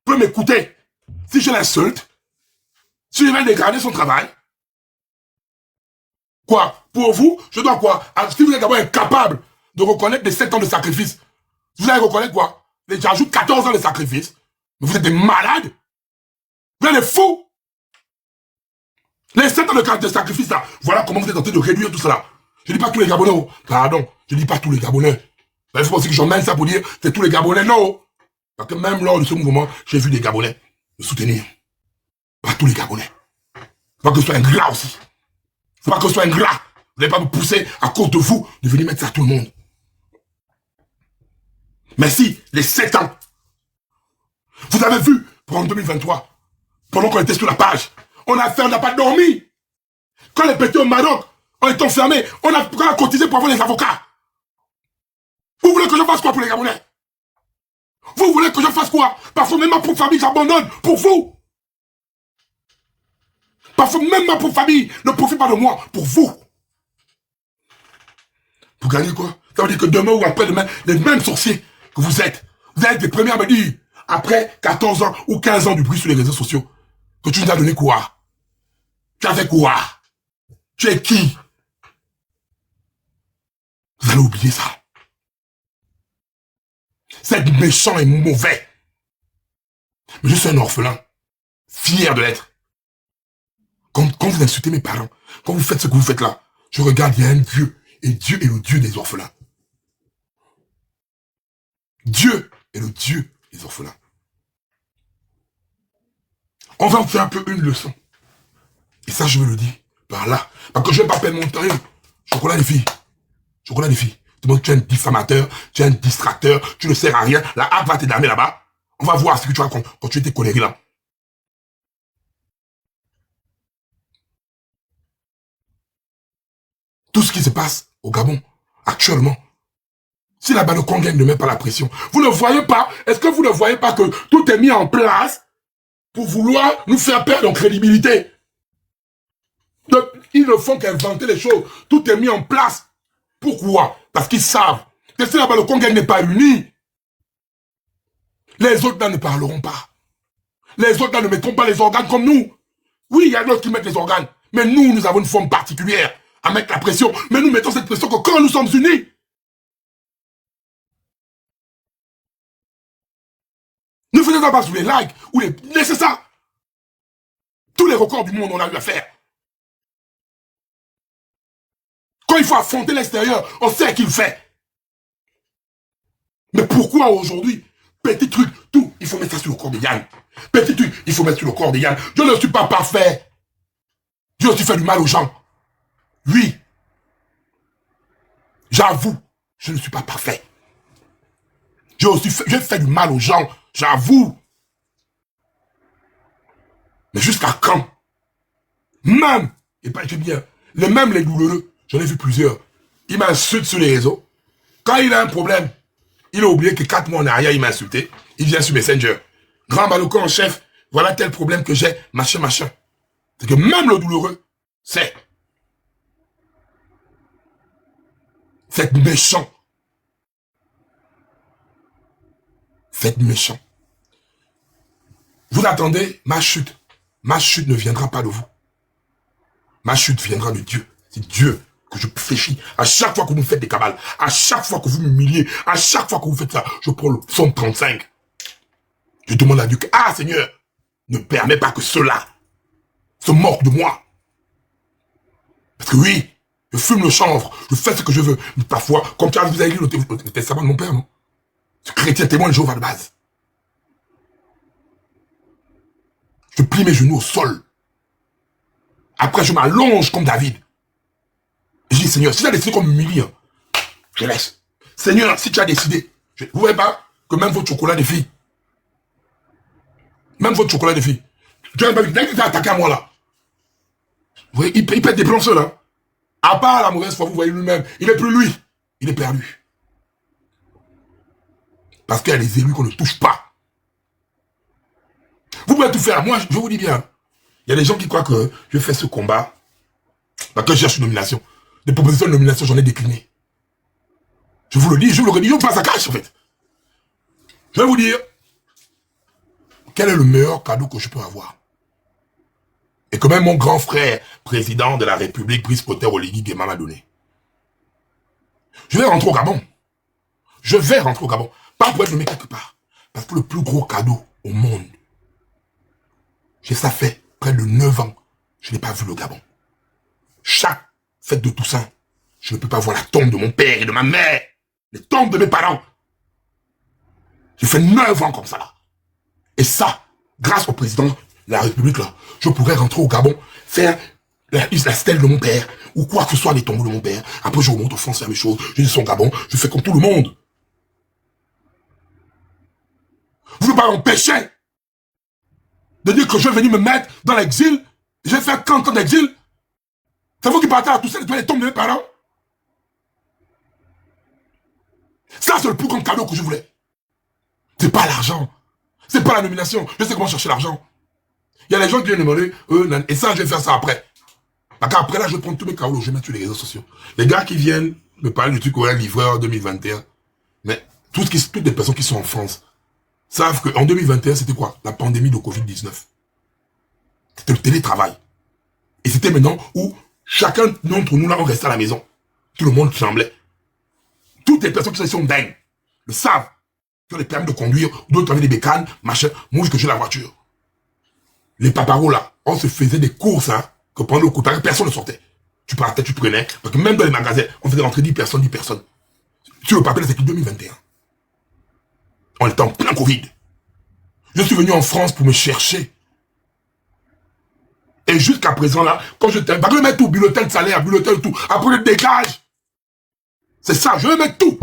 peut m'écouter si je l'insulte? Si je vais dégrader son travail? Quoi? Pour vous, je dois quoi? Si vous êtes d'abord incapable de reconnaître les 7 ans de sacrifice, vous allez reconnaître quoi? J'ajoute 14 ans de sacrifice. Mais vous êtes des malades? Vous êtes des fous? Les 7 ans de sacrifice là, voilà comment vous êtes en train de réduire tout cela. Je dis pas tous les Gabonais, oh. Pardon, je dis pas tous les Gabonais. Il faut aussi que j'emmène ça pour dire c'est tous les Gabonais, non. Parce que même lors de ce mouvement, j'ai vu des Gabonais me soutenir. Pas tous les Gabonais. Faut pas que ce soit ingrat aussi. Faut pas que ce soit ingrat. Vous n'allez pas me pousser à cause de vous de venir mettre ça à tout le monde. Mais si, les 7 ans, vous avez vu, pour en 2023, pendant qu'on était sur la page, on n'a pas dormi. Quand les petits au Maroc ont été enfermés, on a cotisé pour avoir les avocats. Vous voulez que je fasse quoi pour les Gabonais? Vous voulez que je fasse quoi? Parfois même ma propre famille, j'abandonne pour vous. Parfois même ma propre famille ne profite pas de moi pour vous. Vous gagnez quoi? Ça veut dire que demain ou après-demain, les mêmes sorciers que vous êtes allez être les premiers à me dire, après 14 ans ou 15 ans du bruit sur les réseaux sociaux, que tu nous as donné quoi? Tu as fait quoi? Tu es qui? Vous allez oublier ça. C'est méchant et mauvais. Mais je suis un orphelin, fier de l'être. Quand vous insultez mes parents, quand vous faites ce que vous faites là, je regarde, il y a un Dieu, et Dieu est le Dieu des orphelins. Dieu est le Dieu des orphelins. On va en faire un peu une leçon. Et ça, je veux le dire par là. Parce que je ne vais pas perdre mon temps. Je connais les filles. Je connais les filles. Tu es un diffamateur, tu es un distracteur, tu ne sers à rien. La harpe va te damer là-bas. On va voir ce que tu as quand tu étais coléré là. Tout ce qui se passe au Gabon, actuellement, si la Balocon gagne ne met pas la pression, vous ne voyez pas, est-ce que vous ne voyez pas que tout est mis en place pour vouloir nous faire perdre en crédibilité. Donc, ils ne font qu'inventer les choses. Tout est mis en place. Pourquoi? Parce qu'ils savent que si là-bas le Congo n'est pas uni, les autres là ne parleront pas. Les autres là ne mettront pas les organes comme nous. Oui, il y a d'autres qui mettent les organes. Mais nous avons une forme particulière à mettre la pression. Mais nous mettons cette pression que quand nous sommes unis. Ne faisons pas sous les likes ou les... Laissez ça. Tous les records du monde, on a eu à faire. Quand il faut affronter l'extérieur, on sait qu'il fait. Mais pourquoi aujourd'hui, petit truc, tout, il faut mettre ça sur le corps des Yann. Petit truc, il faut mettre sur le corps des Yann. Je ne suis pas parfait. J'ai aussi fait du mal aux gens. Oui. J'avoue, je ne suis pas parfait. J'ai fait du mal aux gens. J'avoue. Mais jusqu'à quand? Même, et pas bien, les douloureux, j'en ai vu plusieurs. Ils m'insultent sur les réseaux. Quand il a un problème, il a oublié que 4 mois en arrière, il m'a insulté. Il vient sur Messenger. Grand Baloko en chef, voilà tel problème que j'ai, machin, machin. C'est que même le douloureux, c'est méchant. Faites méchant. Vous attendez ma chute. Ma chute ne viendra pas de vous. Ma chute viendra de Dieu. C'est Dieu que je fais chier. À chaque fois que vous me faites des cabales, à chaque fois que vous m'humiliez, à chaque fois que vous faites ça, je prends le psaume 35. Je demande à Dieu que, ah Seigneur, ne permets pas que ceux-là se moquent de moi. Parce que oui, je fume le chanvre, je fais ce que je veux. Mais parfois, comme tu as vous avez lu le testament de mon père, non? Ce chrétien témoin de Jéhovah de base. Je plie mes genoux au sol. Après, je m'allonge comme David. Et je dis, Seigneur, si tu as décidé qu'on m'humilie, hein, je laisse. Seigneur, si tu as décidé, vous voyez pas que même votre chocolat des filles, même votre chocolat des filles, Dieu n'a pas vu, dès qu'il t'a attaqué à moi là, vous voyez, il pète des plombs seul, hein. À part la mauvaise foi, vous voyez lui-même, il n'est plus lui, il est perdu. Parce qu'il y a des élus qu'on ne touche pas. Vous pouvez tout faire, moi je vous dis bien, il y a des gens qui croient que je fais ce combat, parce que je cherche une nomination. Des propositions de nomination, j'en ai décliné. Je vous le dis, je vous le redis, je vous passe à cash en fait. Je vais vous dire, quel est le meilleur cadeau que je peux avoir? Et que même mon grand frère, président de la République, Brice Potter Oligui Guéma m'a donné. Je vais rentrer au Gabon. Je vais rentrer au Gabon. Pas pour être nommé quelque part. Parce que le plus gros cadeau au monde, ça fait près de 9 ans, je n'ai pas vu le Gabon. Chaque fête de Toussaint, je ne peux pas voir la tombe de mon père et de ma mère, les tombes de mes parents. J'ai fait 9 ans comme ça là. Et ça, grâce au président de la République là, je pourrais rentrer au Gabon, faire la stèle de mon père, ou quoi que ce soit les tombeaux de mon père. Après je remonte au France, faire mes choses, je dis son Gabon, je fais comme tout le monde. Vous ne pouvez pas m'empêcher de dire que je vais venir me mettre dans l'exil, je vais faire 30 ans d'exil. C'est vous qui partez à tout ça, les tombes de mes parents. Ça, c'est le plus grand cadeau que je voulais. C'est pas l'argent. C'est pas la nomination. Je sais comment chercher l'argent. Il y a des gens qui viennent demander, et ça, je vais faire ça après. Parce qu'après, là, je vais prendre tous mes cadeaux, je vais mettre sur les réseaux sociaux. Les gars qui viennent me parler du truc, ouais, livreur 2021. Mais toutes les personnes qui sont en France savent qu'en 2021, c'était quoi? La pandémie de Covid-19. C'était le télétravail. Et c'était maintenant où chacun d'entre nous, là, on restait à la maison. Tout le monde tremblait. Toutes les personnes qui sont dingues le savent. Qui ont les permis de conduire, d'autres avaient des bécanes, machin. Moi, que j'ai la voiture. Les paparos, là, on se faisait des courses, hein, que pendant le coup, personne ne sortait. Tu partais, tu prenais, parce que même dans les magasins, on faisait rentrer 10 personnes. Sur le papier, c'était 2021. On était en plein Covid. Je suis venu en France pour me chercher. Et jusqu'à présent, là, quand je t'aime, je vais mettre tout, bulletin de salaire, bulletin de tout. Après, je dégage. C'est ça, je vais mettre tout,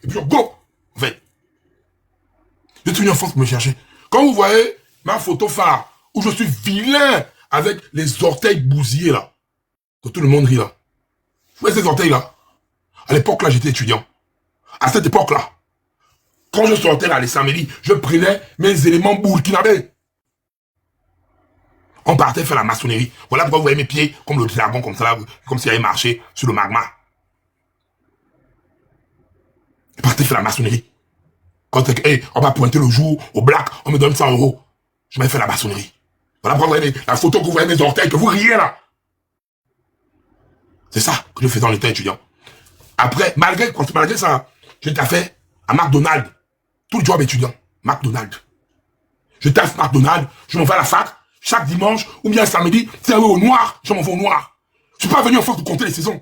et puis je go. En fait, je suis venu en France pour me chercher. Quand vous voyez ma photo phare, où je suis vilain, avec les orteils bousillés, là, que tout le monde rit, là. Vous voyez ces orteils-là? À l'époque, là, j'étais étudiant. À cette époque-là, quand je sortais là, les samedis, je prenais mes éléments burkinabés. On partait faire la maçonnerie. Voilà pourquoi vous voyez mes pieds comme le dragon, comme ça, là, comme s'il avait marché sur le magma. On partait faire la maçonnerie. Quand hey, on va pointer le jour au black, on me donne 100 €. Je m'ai fait la maçonnerie. Voilà pourquoi vous voyez la photo que vous voyez mes orteils, que vous riez là. C'est ça que je faisais en étant étudiant. Après, malgré ça, j'étais fait à McDonald's. Tout le job étudiant. McDonald's. Je taffe McDonald's, je m'en vais à la fac, chaque dimanche, ou bien samedi, c'est au noir, je m'en vais au noir. Je suis pas venu en force de compter les saisons.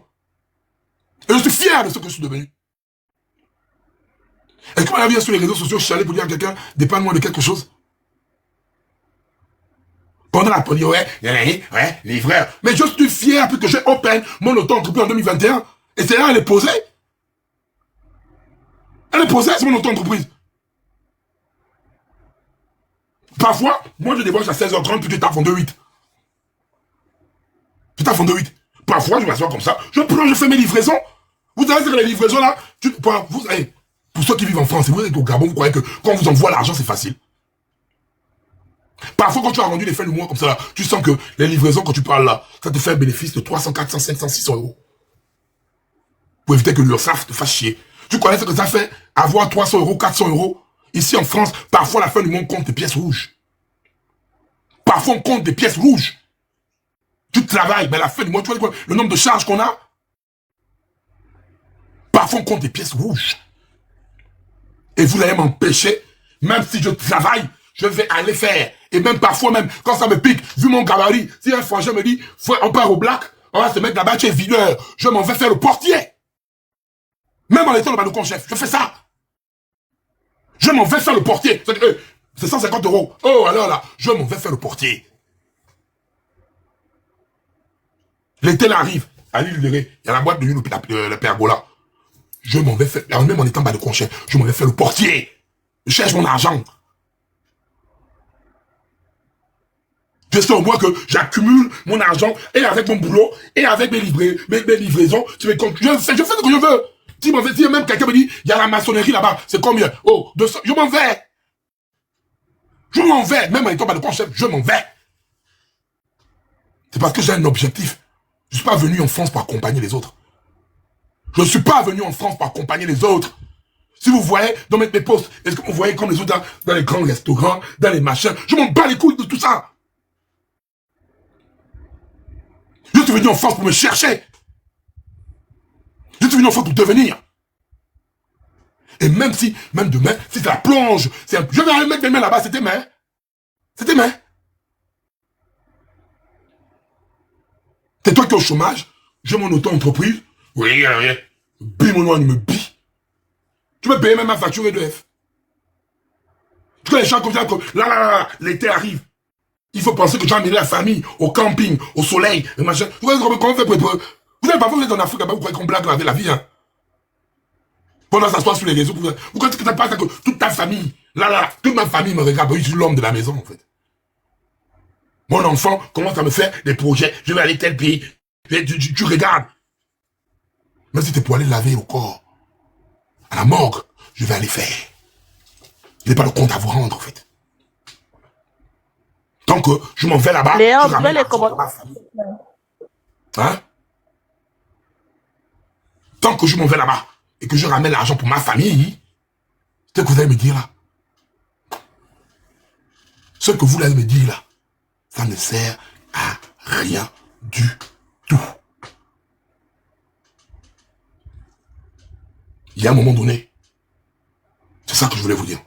Et je suis fier de ce que je suis devenu. Est-ce que vous vu sur les réseaux sociaux, je suis allé pour dire à quelqu'un, dépanne-moi de quelque chose? Pendant la pandémie, ouais, les frères. Mais je suis fier parce que j'ai open mon auto-entreprise en 2021. Et c'est là, elle est posée. Elle est posée, c'est mon auto-entreprise. Parfois, moi je débauche à 16h30, puis tu taffes en 2-8. Tu taffes en 2-8. Parfois, je m'assois comme ça, je prends, je fais mes livraisons. Vous savez que les livraisons là, pour ceux qui vivent en France, vous êtes au Gabon, vous croyez que quand on vous envoie l'argent, c'est facile. Parfois, quand tu as rendu les fins du mois comme ça, là, tu sens que les livraisons, quand tu parles là, ça te fait un bénéfice de 300, 400, 500, 600 €. Pour éviter que l'URSSAF te fasse chier. Tu connais ce que ça fait? Avoir 300 €, 400 €. Ici en France, parfois la fin du mois, on compte des pièces rouges. Parfois, on compte des pièces rouges. Tu travailles, mais à la fin du mois, tu vois le nombre de charges qu'on a? Parfois, on compte des pièces rouges. Et vous allez m'empêcher, même si je travaille, je vais aller faire. Et même parfois, même quand ça me pique, vu mon gabarit, si un frangin me dit, on part au black, on va se mettre là-bas, tu es videur, je m'en vais faire le portier. Même en étant le balcon chef, je fais ça. Je m'en vais faire le portier. C'est 150 €. Oh, alors là, je m'en vais faire le portier. L'été là arrive. À l'île de Ré, il y a la boîte de nuit, le pergola. Je m'en vais faire, même en étant balcon chef, je m'en vais faire le portier. Je cherche mon argent. Je sais au moins que j'accumule mon argent et avec mon boulot et avec mes livraisons. Je fais ce que je veux. Si même quelqu'un me dit, il y a la maçonnerie là-bas, c'est combien? Oh, 200, je m'en vais. Je m'en vais. Même en étant balcon chef, je m'en vais. C'est parce que j'ai un objectif. Je ne suis pas venu en France pour accompagner les autres. Je ne suis pas venu en France pour accompagner les autres. Si vous voyez dans mes posts, est-ce que vous voyez comme les autres dans les grands restaurants, dans les machins, je m'en bats les couilles de tout ça. Je suis venu en France pour me chercher. Je suis venu en France pour devenir. Et même demain, si c'est la plonge, je vais aller mettre mes mains là-bas, c'était main. C'était main. C'est toi qui es au chômage, j'ai mon auto-entreprise. Oui. Bille mon nom, il me bille. Tu peux payer même ma facture EDF. Tu vois les gens comme ça, là, l'été arrive. Il faut penser que tu as amené la famille au camping, au soleil, le machin. Vous voyez comment on fait pour... Vous savez, parfois vous êtes en Afrique, vous croyez qu'on blague avec la vie, hein. Pendant ça se passe sur les réseaux, vous croyez que ça passe que toute ta famille, là, toute ma famille me regarde, je suis l'homme de la maison, en fait. Mon enfant commence à me faire des projets, je vais aller tel pays, tu regardes. Même si c'est pour aller laver au corps, à la morgue, je vais aller faire. Il n'est pas le compte à vous rendre, en fait. Tant que je m'en vais là-bas, je ramène l'argent pour ma famille. Hein? Tant que je m'en vais là-bas et que je ramène l'argent pour ma famille, c'est ce que vous allez me dire là. Ce que vous allez me dire là, ça ne sert à rien du tout. Il y a un moment donné, c'est ça que je voulais vous dire.